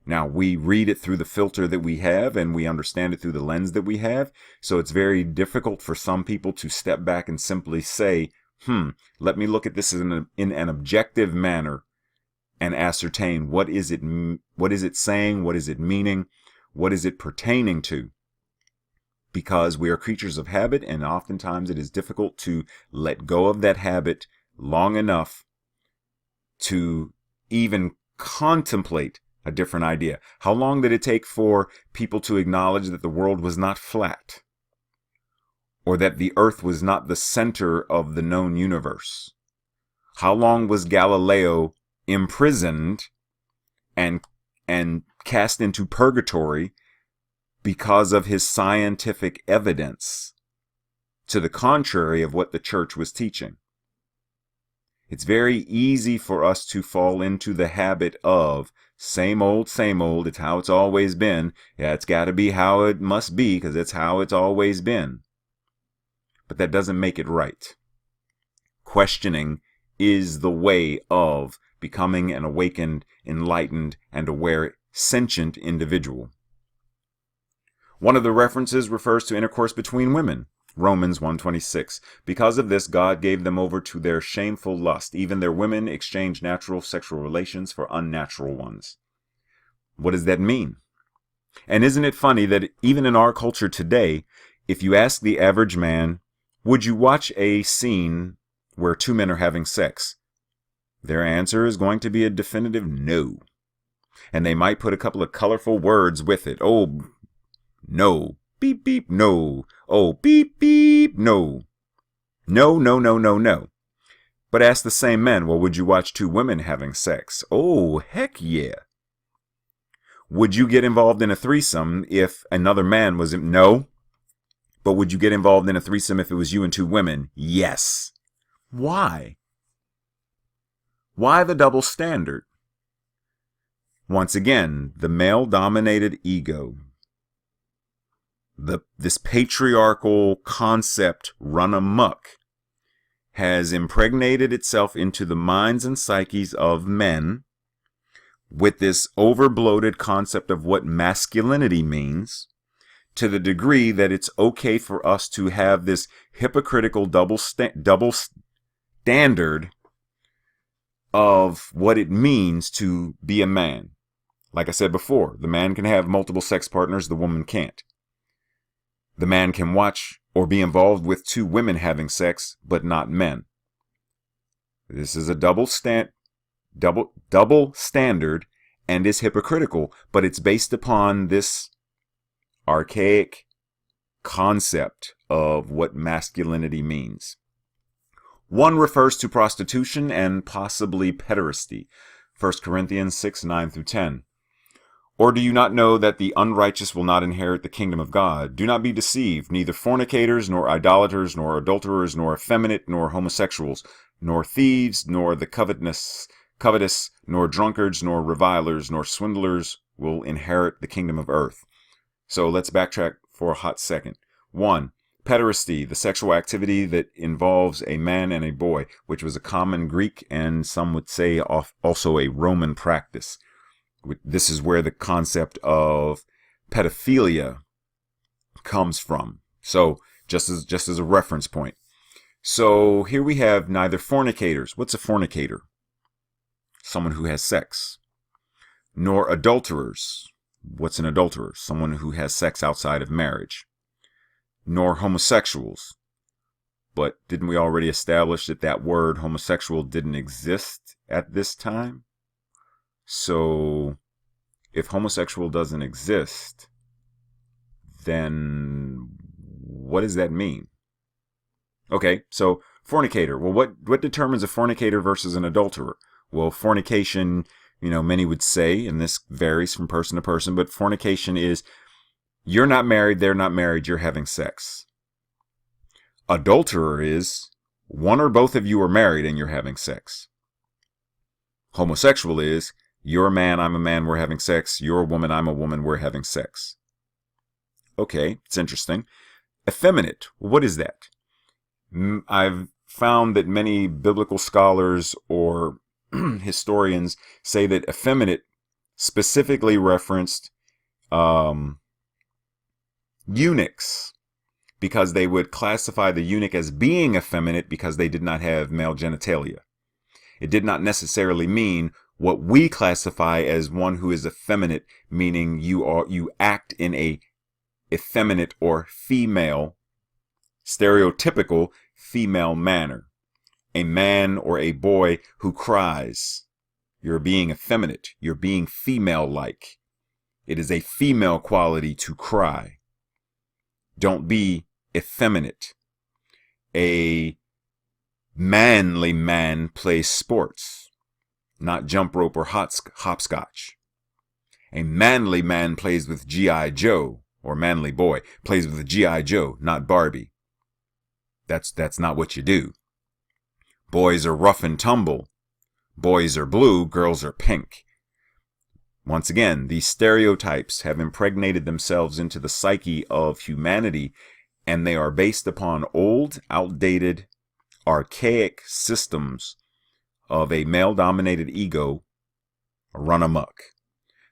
Now, we read it through the filter that we have and we understand it through the lens that we have, so it's very difficult for some people to step back and simply say, let me look at this in an objective manner and ascertain what is it saying, what is it meaning, what is it pertaining to. Because we are creatures of habit, and oftentimes it is difficult to let go of that habit long enough to even contemplate a different idea. How long did it take for people to acknowledge that the world was not flat, or that the earth was not the center of the known universe? How long was Galileo imprisoned and cast into purgatory because of his scientific evidence to the contrary of what the church was teaching? It's very easy for us to fall into the habit of same old, it's how it's always been. Yeah, it's got to be how it must be because it's how it's always been. But that doesn't make it right. Questioning is the way of becoming an awakened, enlightened, and aware, sentient individual. One of the references refers to intercourse between women. Romans 1:26. Because of this, God gave them over to their shameful lust. Even their women exchanged natural sexual relations for unnatural ones. What does that mean? And isn't it funny that even in our culture today, if you ask the average man, would you watch a scene where two men are having sex? Their answer is going to be a definitive no. And they might put a couple of colorful words with it. Oh, no. Beep, beep, no. Oh, beep, beep, no. No, no, no, no, no. But ask the same men, well, would you watch two women having sex? Oh, heck yeah. Would you get involved in a threesome if another man was in? No. But would you get involved in a threesome if it was you and two women? Yes. Why? Why the double standard? Once again, the male-dominated ego. This patriarchal concept run amok has impregnated itself into the minds and psyches of men with this overbloated concept of what masculinity means, to the degree that it's okay for us to have this hypocritical double standard of what it means to be a man. Like I said before, the man can have multiple sex partners, the woman can't. The man can watch or be involved with two women having sex, but not men. This is a double standard and is hypocritical, but it's based upon this archaic concept of what masculinity means. One refers to prostitution and possibly pederasty. 1 Corinthians 6:9-10. Or do you not know that the unrighteous will not inherit the kingdom of God? Do not be deceived, neither fornicators, nor idolaters, nor adulterers, nor effeminate, nor homosexuals, nor thieves, nor the covetous, nor drunkards, nor revilers, nor swindlers will inherit the kingdom of earth. So let's backtrack for a hot second. 1. Pederasty, the sexual activity that involves a man and a boy, which was a common Greek and some would say also a Roman practice. This is where the concept of pedophilia comes from. So just as a reference point. So here we have neither fornicators. What's a fornicator? Someone who has sex. Nor adulterers. What's an adulterer? Someone who has sex outside of marriage. Nor homosexuals. But didn't we already establish that that word homosexual didn't exist at this time? So if homosexual doesn't exist, then what does that mean? Okay, so fornicator. Well, what determines a fornicator versus an adulterer? Well, fornication, many would say, and this varies from person to person, but fornication is you're not married, they're not married, you're having sex. Adulterer is one or both of you are married and you're having sex. Homosexual is you're a man, I'm a man, we're having sex. You're a woman, I'm a woman, we're having sex. Okay, it's interesting. Effeminate, what is that? I've found that many biblical scholars or historians say that effeminate specifically referenced eunuchs, because they would classify the eunuch as being effeminate because they did not have male genitalia. It did not necessarily mean what we classify as one who is effeminate, meaning you act in a effeminate or female, stereotypical female manner. A man or a boy who cries. You're being effeminate. You're being female-like. It is a female quality to cry. Don't be effeminate. A manly man plays sports, not jump rope or hopscotch. A manly man plays with G.I. Joe, or manly boy plays with G.I. Joe, not Barbie. That's not what you do. Boys are rough and tumble. Boys are blue, girls are pink. Once again, these stereotypes have impregnated themselves into the psyche of humanity, and they are based upon old, outdated, archaic systems of a male-dominated ego run amok.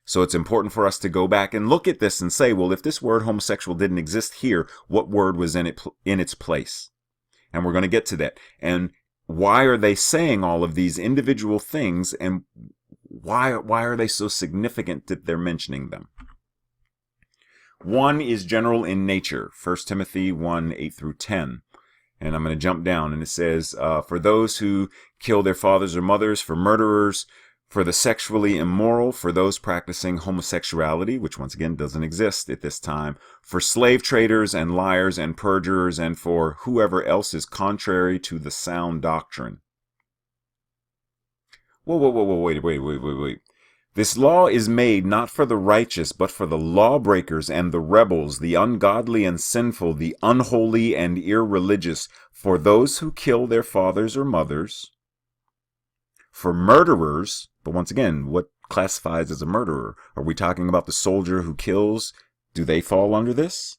So it's important for us to go back and look at this and say, well, if this word homosexual didn't exist here, what word was in its place? And we're going to get to that. And why are they saying all of these individual things, and why are they so significant that they're mentioning them? One is general in nature, 1 Timothy 1, 8 through 10. And I'm going to jump down, and it says, for those who kill their fathers or mothers, for murderers, for the sexually immoral, for those practicing homosexuality, which once again doesn't exist at this time, for slave traders and liars and perjurers, and for whoever else is contrary to the sound doctrine. Whoa, wait. This law is made not for the righteous, but for the lawbreakers and the rebels, the ungodly and sinful, the unholy and irreligious, for those who kill their fathers or mothers, for murderers. But once again, what classifies as a murderer? Are we talking about the soldier who kills? Do they fall under this?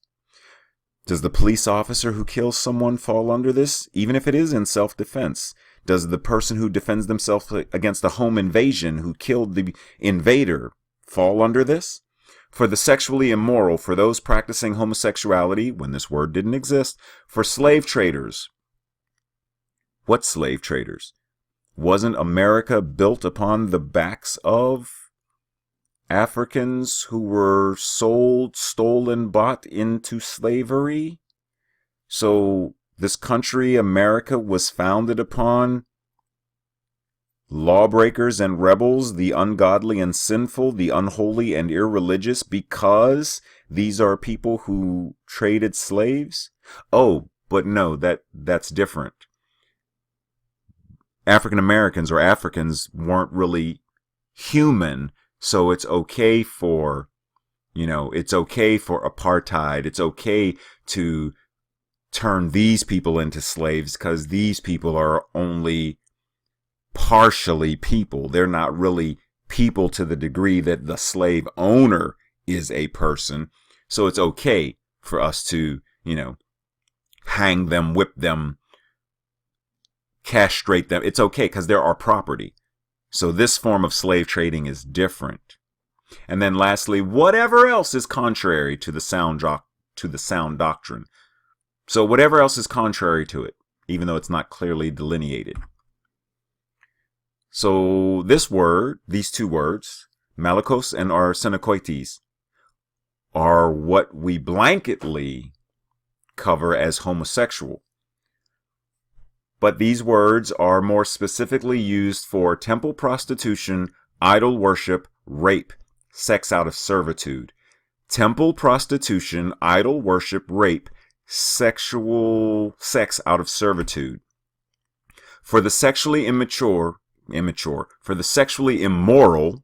Does the police officer who kills someone fall under this, even if it is in self-defense? Does the person who defends themselves against a home invasion, who killed the invader, fall under this? For the sexually immoral, for those practicing homosexuality, when this word didn't exist, for slave traders. What slave traders? Wasn't America built upon the backs of Africans who were sold, stolen, bought into slavery? So this country, America, was founded upon lawbreakers and rebels, the ungodly and sinful, the unholy and irreligious, because these are people who traded slaves? Oh, but no, that's different. African Americans or Africans weren't really human, so it's okay for, it's okay for apartheid. It's okay to turn these people into slaves because these people are only partially people. They're not really people to the degree that the slave owner is a person. So it's okay for us to, hang them, whip them, castrate them. It's okay because they're our property. So this form of slave trading is different. And then lastly, whatever else is contrary to the sound doctrine. So whatever else is contrary to it, even though it's not clearly delineated. So these two words, malakos and arsenokoites, are what we blanketly cover as homosexual. But these words are more specifically used for temple prostitution, idol worship, rape, sex out of servitude. Temple prostitution, idol worship, rape, sex out of servitude. For the sexually immature, for the sexually immoral,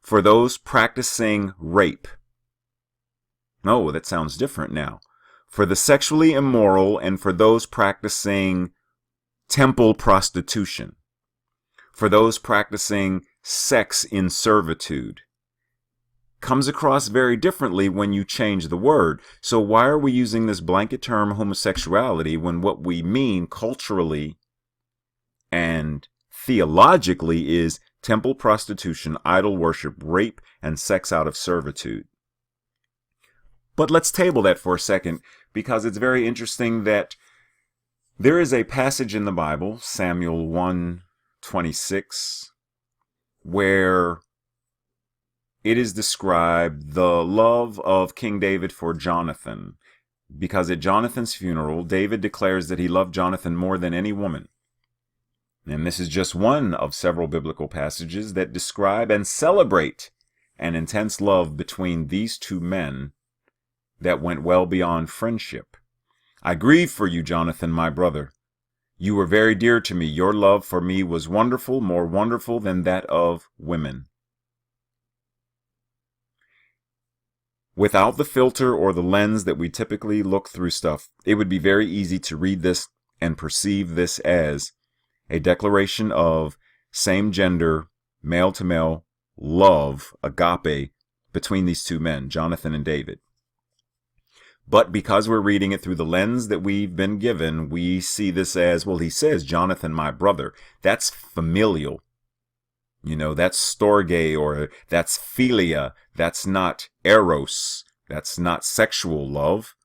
for those practicing rape. No, that sounds different now. For the sexually immoral and for those practicing temple prostitution. For those practicing sex in servitude. Comes across very differently when you change the word. So why are we using this blanket term homosexuality when what we mean culturally and theologically is temple prostitution, idol worship, rape, and sex out of servitude? But let's table that for a second, because it's very interesting that there is a passage in the Bible, Samuel 1:26, where it is described the love of King David for Jonathan, because at Jonathan's funeral, David declares that he loved Jonathan more than any woman. And this is just one of several biblical passages that describe and celebrate an intense love between these two men that went well beyond friendship. I grieve for you, Jonathan, my brother. You were very dear to me. Your love for me was wonderful, more wonderful than that of women. Without the filter or the lens that we typically look through stuff, it would be very easy to read this and perceive this as a declaration of same-gender, male-to-male love, agape, between these two men, Jonathan and David. But because we're reading it through the lens that we've been given, we see this as, well, he says, Jonathan, my brother. That's familial. That's storge, or that's philia. That's not eros. That's not sexual love.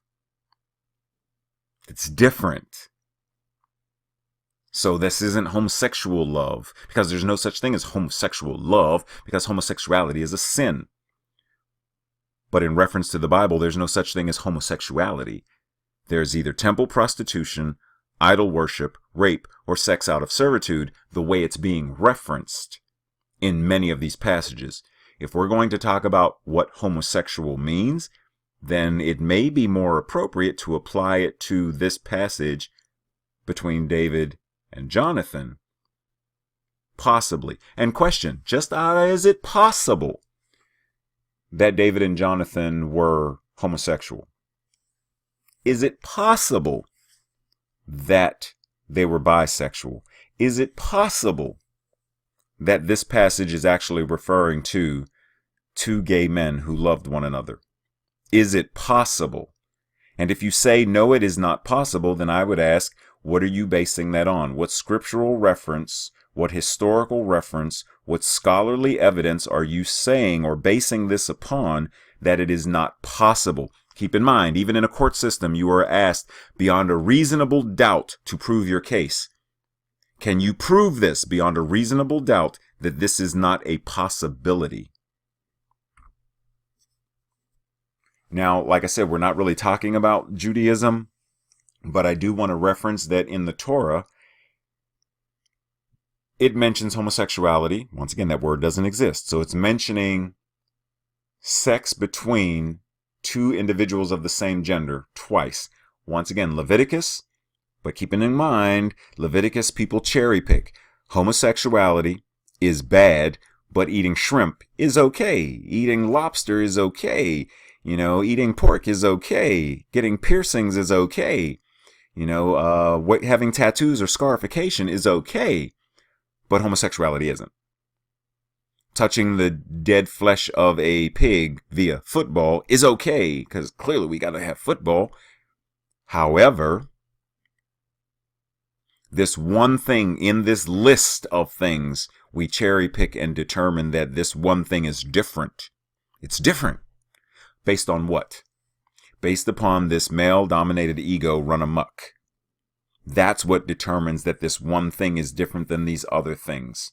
It's different. So this isn't homosexual love, because there's no such thing as homosexual love, because homosexuality is a sin. But in reference to the Bible, there's no such thing as homosexuality. There's either temple prostitution, idol worship, rape, or sex out of servitude, the way it's being referenced in many of these passages. If we're going to talk about what homosexual means, then it may be more appropriate to apply it to this passage between David and Jonathan. Possibly. And question, just is it possible that David and Jonathan were homosexual? Is it possible that they were bisexual? Is it possible that this passage is actually referring to two gay men who loved one another? Is it possible? And if you say no, it is not possible, then I would ask, what are you basing that on? What scriptural reference, what historical reference, what scholarly evidence are you saying or basing this upon that it is not possible? Keep in mind, even in a court system, you are asked beyond a reasonable doubt to prove your case. Can you prove this beyond a reasonable doubt that this is not a possibility? Now, like I said, we're not really talking about Judaism, but I do want to reference that in the Torah, it mentions homosexuality. Once again, that word doesn't exist. So it's mentioning sex between two individuals of the same gender twice. Once again, Leviticus, but keeping in mind, Leviticus people cherry pick. Homosexuality is bad, but eating shrimp is okay. Eating lobster is okay. Eating pork is okay. Getting piercings is okay. Having tattoos or scarification is okay, but homosexuality isn't. Touching the dead flesh of a pig via football is okay, because clearly we got to have football. However, this one thing in this list of things, we cherry pick and determine that this one thing is different. It's different. Based on what? Based upon this male-dominated ego run amok. That's what determines that this one thing is different than these other things.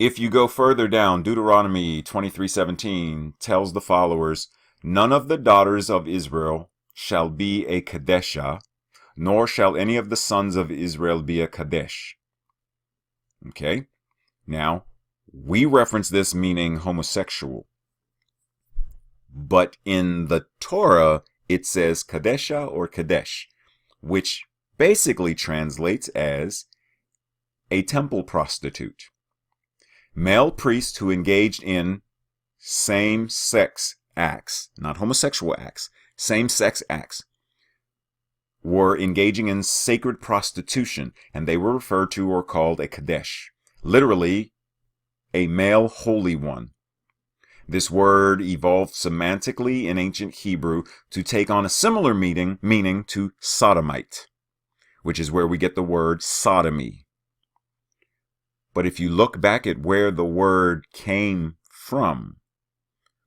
If you go further down, Deuteronomy 23:17 tells the followers, "None of the daughters of Israel shall be a Kadeshah, nor shall any of the sons of Israel be a Kadesh." Okay? Now, we reference this meaning homosexual. But in the Torah, it says Kadesha or Kadesh, which basically translates as a temple prostitute. Male priests who engaged in same-sex acts, not homosexual acts, same-sex acts, were engaging in sacred prostitution, and they were referred to or called a Kadesh, literally a male holy one. This word evolved semantically in ancient Hebrew to take on a similar meaning to sodomite, which is where we get the word sodomy. But if you look back at where the word came from,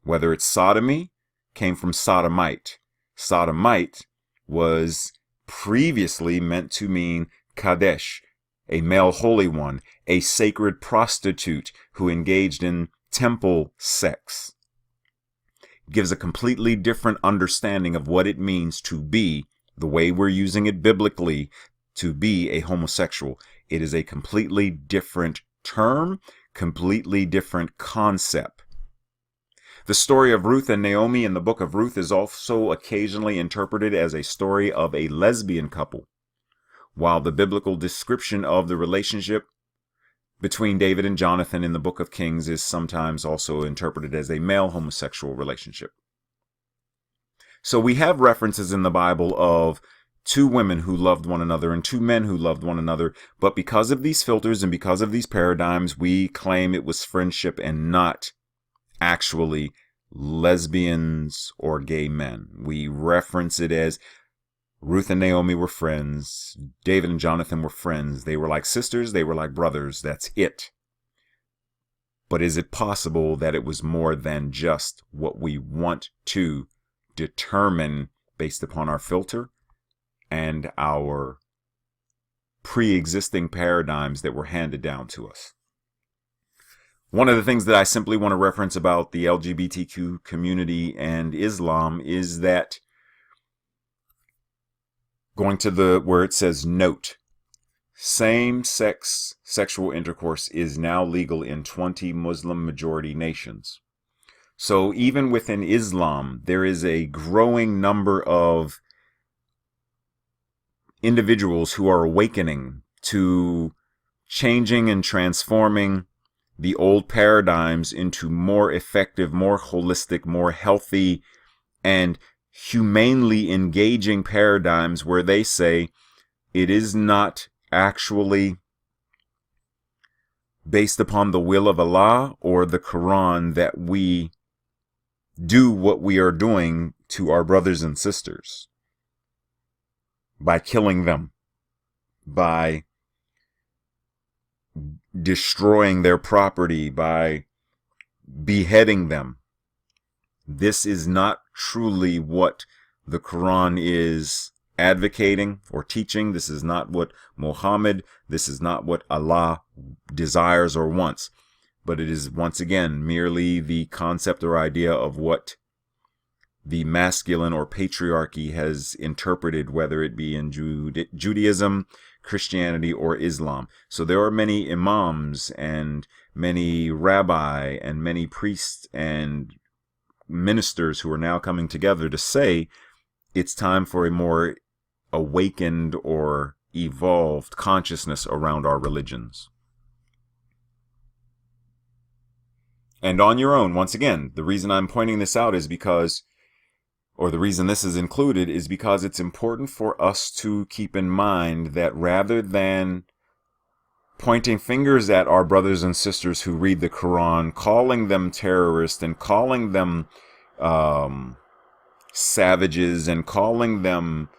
whether it's sodomy, came from sodomite. Sodomite was previously meant to mean Kadesh, a male holy one, a sacred prostitute who engaged in temple sex. Gives a completely different understanding of what it means to be, the way we're using it biblically, to be a homosexual. It is a completely different term, completely different concept. The story of Ruth and Naomi in the book of Ruth is also occasionally interpreted as a story of a lesbian couple, while the biblical description of the relationship between David and Jonathan in the book of Kings is sometimes also interpreted as a male homosexual relationship. So we have references in the Bible of two women who loved one another and two men who loved one another, but because of these filters and because of these paradigms, we claim it was friendship and not actually lesbians or gay men. We reference it as Ruth and Naomi were friends. David and Jonathan were friends. They were like sisters. They were like brothers. That's it. But is it possible that it was more than just what we want to determine based upon our filter and our pre-existing paradigms that were handed down to us? One of the things that I simply want to reference about the LGBTQ community and Islam is that, going to where it says note, same-sex sexual intercourse is now legal in 20 Muslim majority nations. So even within Islam, there is a growing number of individuals who are awakening to changing and transforming the old paradigms into more effective, more holistic, more healthy, and humanely engaging paradigms where they say it is not actually based upon the will of Allah or the Quran that we do what we are doing to our brothers and sisters by killing them, by destroying their property, by beheading them. This is not truly what the Quran is advocating or teaching. This is not what Muhammad, this is not what Allah desires or wants. But it is, once again, merely the concept or idea of what the masculine or patriarchy has interpreted, whether it be in Judaism, Christianity, or Islam. So there are many imams and many rabbi and many priests and ministers who are now coming together to say it's time for a more awakened or evolved consciousness around our religions. And on your own, once again, the reason I'm pointing this out is because, or the reason this is included is because it's important for us to keep in mind that rather than pointing fingers at our brothers and sisters who read the Quran, calling them terrorists and calling them savages and calling them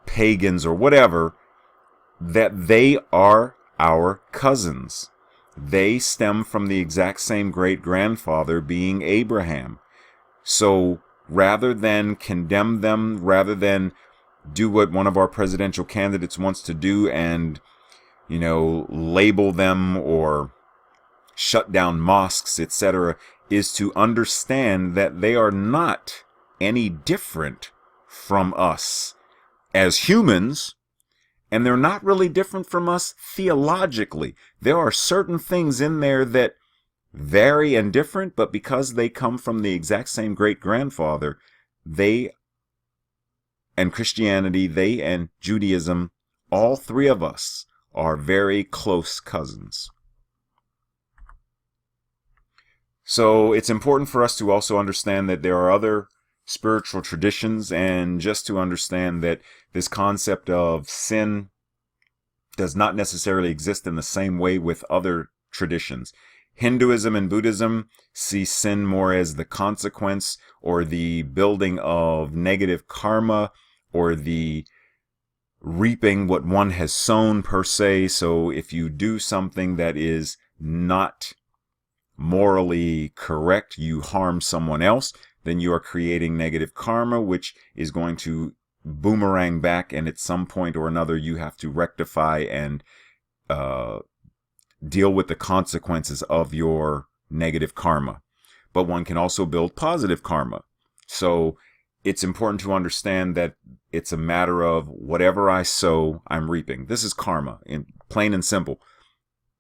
pagans or whatever, that they are our cousins. They stem from the exact same great-grandfather, being Abraham. So rather than condemn them, rather than do what one of our presidential candidates wants to do and, label them or shut down mosques, etc., is to understand that they are not any different from us as humans, and they're not really different from us theologically. There are certain things in there that vary and different, but because they come from the exact same great-grandfather, they and Christianity, they and Judaism, all three of us are very close cousins. So it's important for us to also understand that there are other spiritual traditions, and just to understand that this concept of sin does not necessarily exist in the same way with other traditions. Hinduism and Buddhism see sin more as the consequence or the building of negative karma or the reaping what one has sown per se. So if you do something that is not morally correct, you harm someone else, then you are creating negative karma, which is going to boomerang back, and at some point or another you have to rectify and deal with the consequences of your negative karma. But one can also build positive karma. So it's important to understand that it's a matter of whatever I sow, I'm reaping. This is karma, in plain and simple.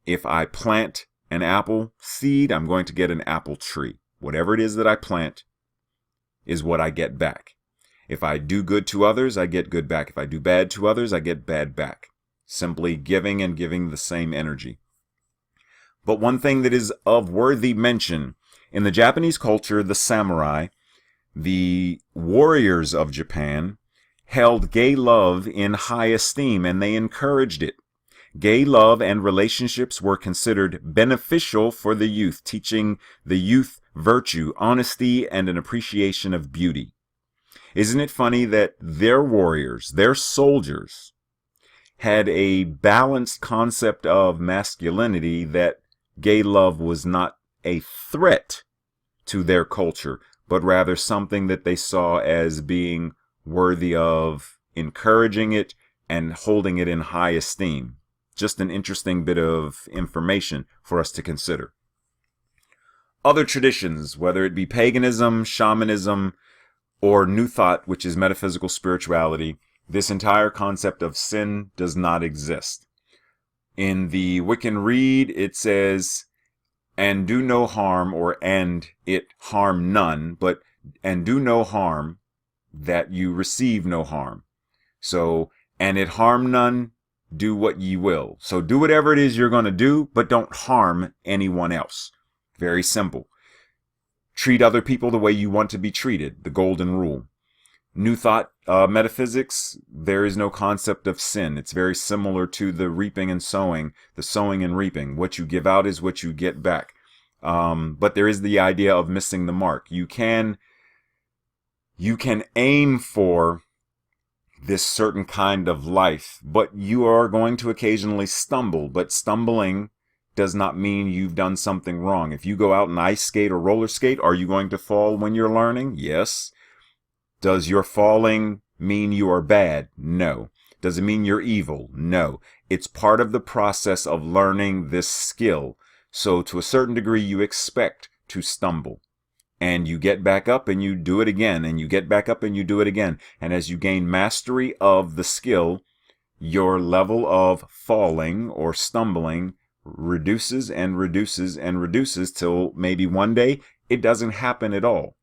If I plant an apple seed, I'm going to get an apple tree. Whatever it is that I plant is what I get back. If I do good to others, I get good back. If I do bad to others, I get bad back. Simply giving and giving the same energy. But one thing that is of worthy mention, in the Japanese culture, the samurai, the warriors of Japan, held gay love in high esteem, and they encouraged it. Gay love and relationships were considered beneficial for the youth, teaching the youth virtue, honesty, and an appreciation of beauty. Isn't it funny that their warriors, their soldiers, had a balanced concept of masculinity that gay love was not a threat to their culture, but rather something that they saw as being worthy of encouraging it and holding it in high esteem. Just an interesting bit of information for us to consider. Other traditions, whether it be paganism, shamanism, or New Thought, which is metaphysical spirituality, this entire concept of sin does not exist. In the Wiccan Rede, it says, and do no harm, or and it harm none, but and do no harm, that you receive no harm. So, and it harm none, do what ye will. So do whatever it is you're going to do, but don't harm anyone else. Very simple. Treat other people the way you want to be treated, the golden rule. New Thought metaphysics, there is no concept of sin. It's very similar to the reaping and sowing, the sowing and reaping. What you give out is what you get back. But there is the idea of missing the mark. You can aim for this certain kind of life, but you are going to occasionally stumble. But stumbling does not mean you've done something wrong. If you go out and ice skate or roller skate, are you going to fall when you're learning? Yes. Does your falling mean you are bad? No. Does it mean you're evil? No. It's part of the process of learning this skill. So to a certain degree, you expect to stumble. And you get back up and you do it again. And you get back up and you do it again. And as you gain mastery of the skill, your level of falling or stumbling reduces and reduces and reduces till maybe one day it doesn't happen at all.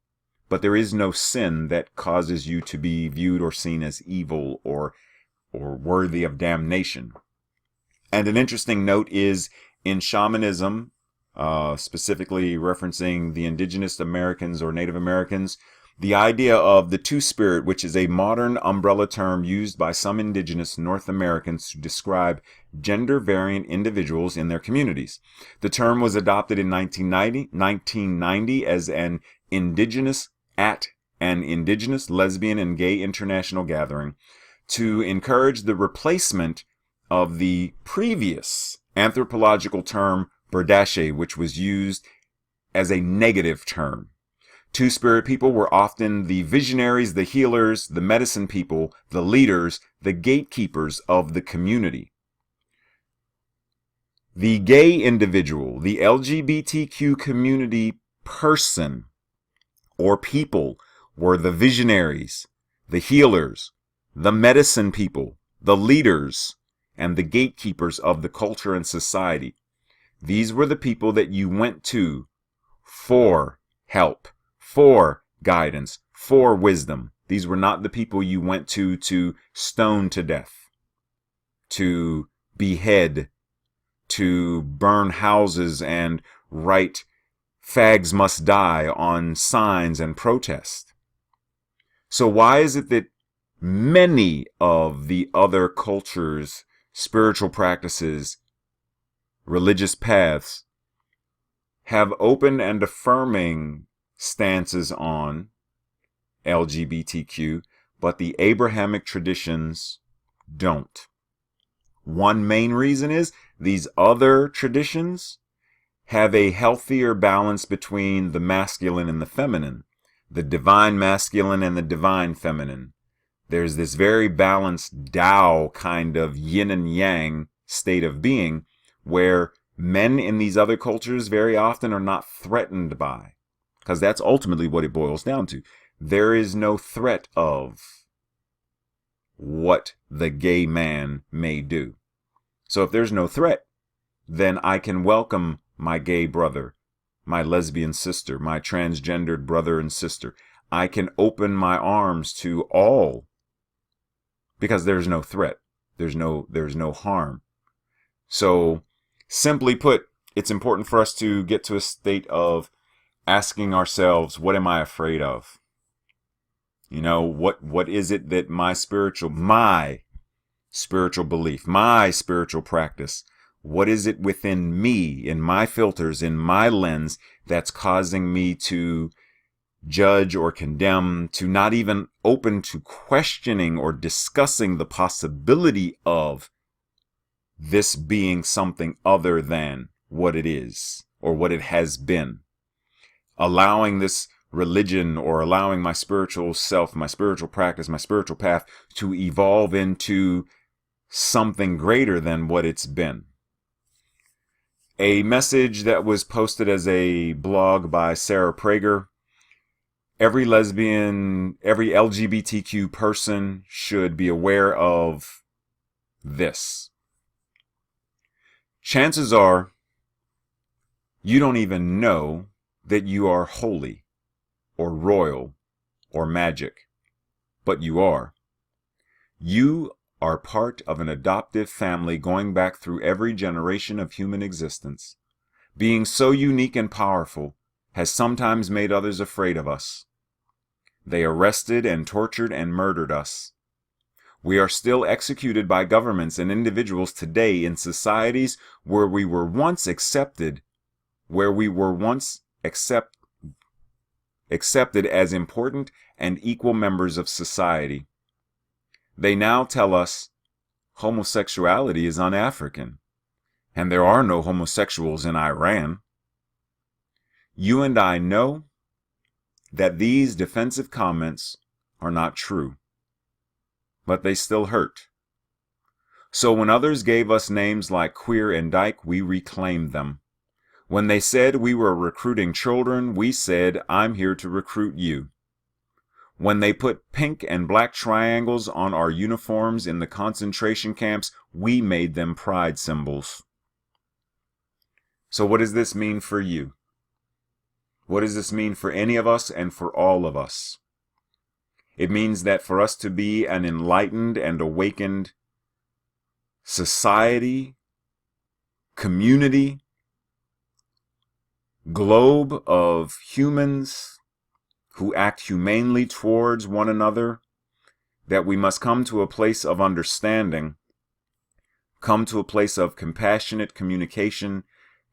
But there is no sin that causes you to be viewed or seen as evil or worthy of damnation. And an interesting note is in shamanism, specifically referencing the indigenous Americans or Native Americans, the idea of the two-spirit, which is a modern umbrella term used by some indigenous North Americans to describe gender-variant individuals in their communities. The term was adopted in 1990 as an indigenous lesbian and gay international gathering to encourage the replacement of the previous anthropological term Berdashe, which was used as a negative term. Two-spirit people were often the visionaries, the healers, the medicine people, the leaders, the gatekeepers of the community. The gay individual, the LGBTQ community person or people were the visionaries, the healers, the medicine people, the leaders, and the gatekeepers of the culture and society. These were the people that you went to for help, for guidance, for wisdom. These were not the people you went to stone to death, to behead, to burn houses and write "fags must die" on signs and protest. So why is it that many of the other cultures, spiritual practices, religious paths have open and affirming stances on LGBTQ, but the Abrahamic traditions don't? One main reason is these other traditions have a healthier balance between the masculine and the feminine, the divine masculine and the divine feminine. There's this very balanced Tao kind of yin and yang state of being where men in these other cultures very often are not threatened by, because that's ultimately what it boils down to. There is no threat of what the gay man may do. So if there's no threat, then I can welcome my gay brother, my lesbian sister, my transgendered brother and sister. I can open my arms to all because there's no threat. There's no harm. So simply put, it's important for us to get to a state of asking ourselves, what am I afraid of? You know, what is it that my spiritual belief, my spiritual practice, what is it within me, in my filters, in my lens, that's causing me to judge or condemn, to not even open to questioning or discussing the possibility of this being something other than what it is or what it has been. Allowing this religion or allowing my spiritual self, my spiritual practice, my spiritual path to evolve into something greater than what it's been. A message that was posted as a blog by Sarah Prager. Every lesbian, every LGBTQ person should be aware of this. Chances are you don't even know that you are holy or royal or magic, but you are. You are part of an adoptive family going back through every generation of human existence. Being so unique and powerful has sometimes made others afraid of us. They arrested and tortured and murdered us. We are still executed by governments and individuals today in societies where we were once accepted, accepted as important and equal members of society. They now tell us homosexuality is un-African, and there are no homosexuals in Iran. You and I know that these defensive comments are not true, but they still hurt. So when others gave us names like queer and dyke, we reclaimed them. When they said we were recruiting children, we said, I'm here to recruit you. When they put pink and black triangles on our uniforms in the concentration camps, we made them pride symbols. So what does this mean for you? What does this mean for any of us and for all of us? It means that for us to be an enlightened and awakened society, community, globe of humans who act humanely towards one another, that we must come to a place of understanding, come to a place of compassionate communication,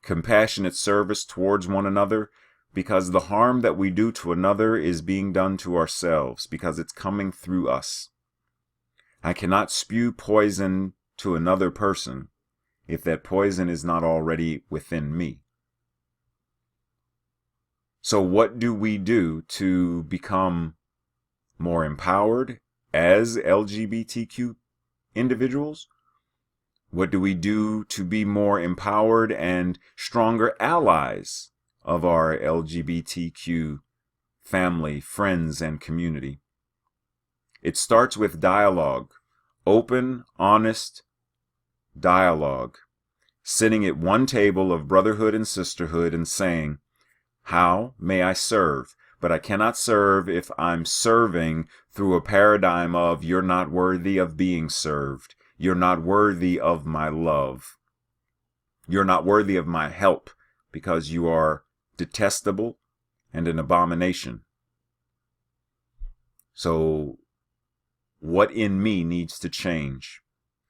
compassionate service towards one another, because the harm that we do to another is being done to ourselves, because it's coming through us. I cannot spew poison to another person if that poison is not already within me. So what do we do to become more empowered as LGBTQ individuals? What do we do to be more empowered and stronger allies of our LGBTQ family, friends, and community? It starts with dialogue, open, honest dialogue, sitting at one table of brotherhood and sisterhood and saying, how may I serve? But I cannot serve if I'm serving through a paradigm of you're not worthy of being served. You're not worthy of my love. You're not worthy of my help because you are detestable and an abomination. So what in me needs to change?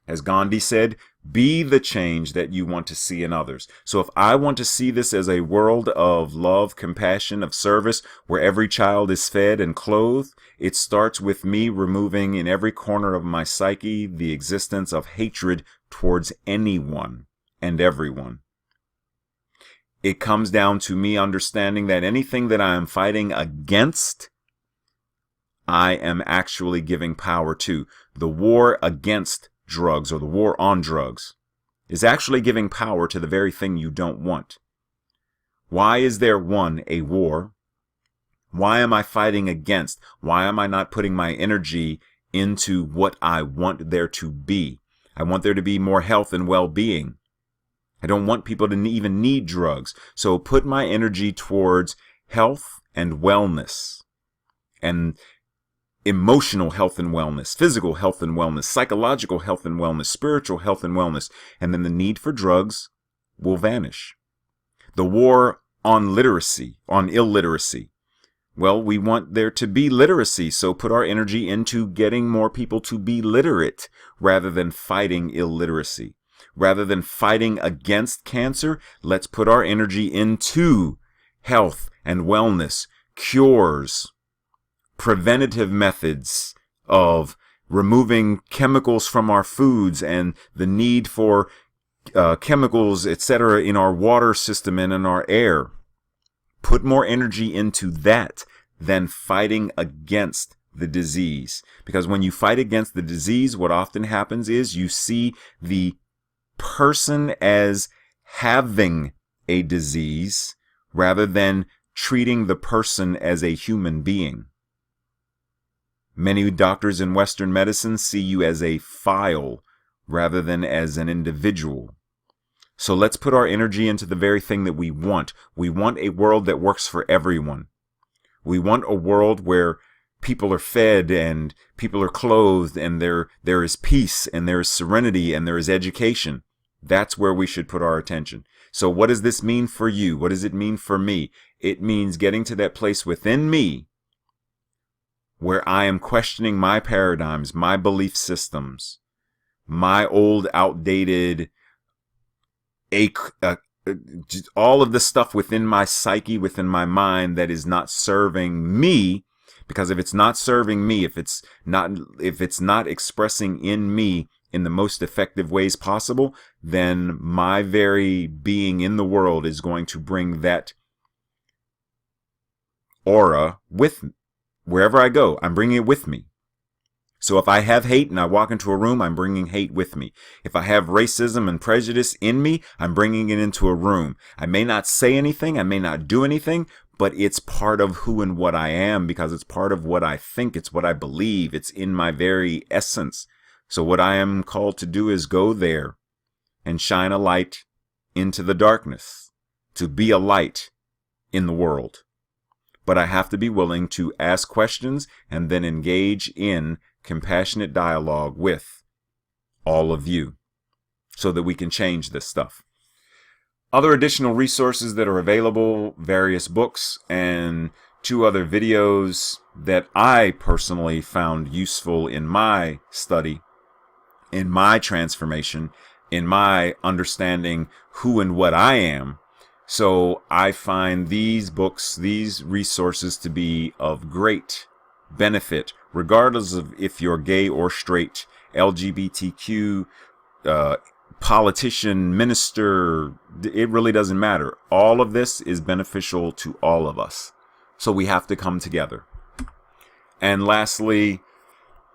As Gandhi said, be the change that you want to see in others. So if I want to see this as a world of love, compassion, of service, where every child is fed and clothed, it starts with me removing in every corner of my psyche the existence of hatred towards anyone and everyone. It comes down to me understanding that anything that I am fighting against, I am actually giving power to. The war against drugs, or the war on drugs, is actually giving power to the very thing you don't want. Why is there, one, a war? Why am I fighting against? Why am I not putting my energy into what I want there to be? I want there to be more health and well-being. I don't want people to even need drugs. So put my energy towards health and wellness, and emotional health and wellness, physical health and wellness, psychological health and wellness, spiritual health and wellness, and then the need for drugs will vanish. The war on literacy, on illiteracy. Well, we want there to be literacy, so put our energy into getting more people to be literate rather than fighting illiteracy. Rather than fighting against cancer, let's put our energy into health and wellness, cures, preventative methods of removing chemicals from our foods and the need for chemicals, etc., in our water system and in our air. Put more energy into that than fighting against the disease. Because when you fight against the disease, what often happens is you see the person as having a disease rather than treating the person as a human being. Many doctors in Western medicine see you as a file rather than as an individual. So let's put our energy into the very thing that we want. We want a world that works for everyone. We want a world where people are fed and people are clothed and there is peace and there is serenity and there is education. That's where we should put our attention. So what does this mean for you? What does it mean for me? It means getting to that place within me where I am questioning my paradigms, my belief systems, my old, outdated, all of the stuff within my psyche, within my mind that is not serving me. Because if it's not serving me, if it's not expressing in me in the most effective ways possible, then my very being in the world is going to bring that aura with me. Wherever I go, I'm bringing it with me. So if I have hate and I walk into a room, I'm bringing hate with me. If I have racism and prejudice in me, I'm bringing it into a room. I may not say anything, I may not do anything, but it's part of who and what I am because it's part of what I think, it's what I believe, it's in my very essence. So what I am called to do is go there and shine a light into the darkness, to be a light in the world. But I have to be willing to ask questions and then engage in compassionate dialogue with all of you so that we can change this stuff. Other additional resources that are available, various books and 2 other videos that I personally found useful in my study, in my transformation, in my understanding who and what I am. So I find these books, these resources to be of great benefit, regardless of if you're gay or straight, LGBTQ, politician, minister, it really doesn't matter. All of this is beneficial to all of us. So we have to come together. And lastly,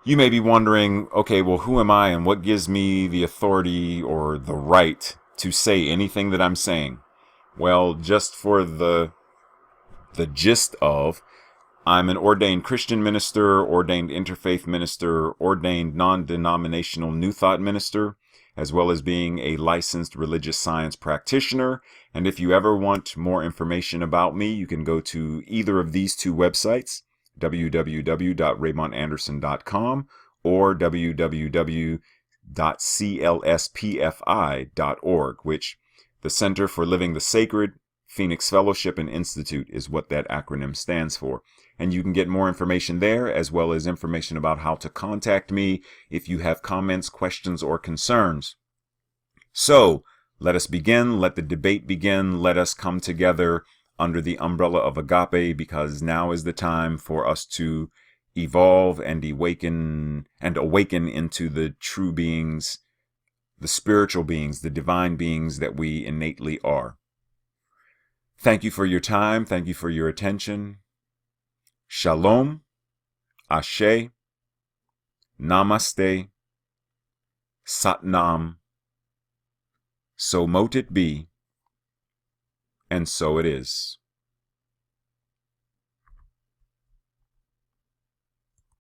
you may be wondering, okay, well, who am I and what gives me the authority or the right to say anything that I'm saying? Well, just for the gist of, I'm an ordained Christian minister, ordained interfaith minister, ordained non-denominational New Thought minister, as well as being a licensed religious science practitioner. And if you ever want more information about me, you can go to either of these 2 websites, www.raymontanderson.com or www.clspfi.org, which the Center for Living the Sacred, Phoenix Fellowship and Institute is what that acronym stands for. And you can get more information there, as well as information about how to contact me if you have comments, questions, or concerns. So, let us begin. Let the debate begin. Let us come together under the umbrella of agape, because now is the time for us to evolve and awaken into the true beings, the spiritual beings, the divine beings that we innately are. Thank you for your time. Thank you for your attention. Shalom, Ashe, Namaste, Satnam. So mote it be, and so it is.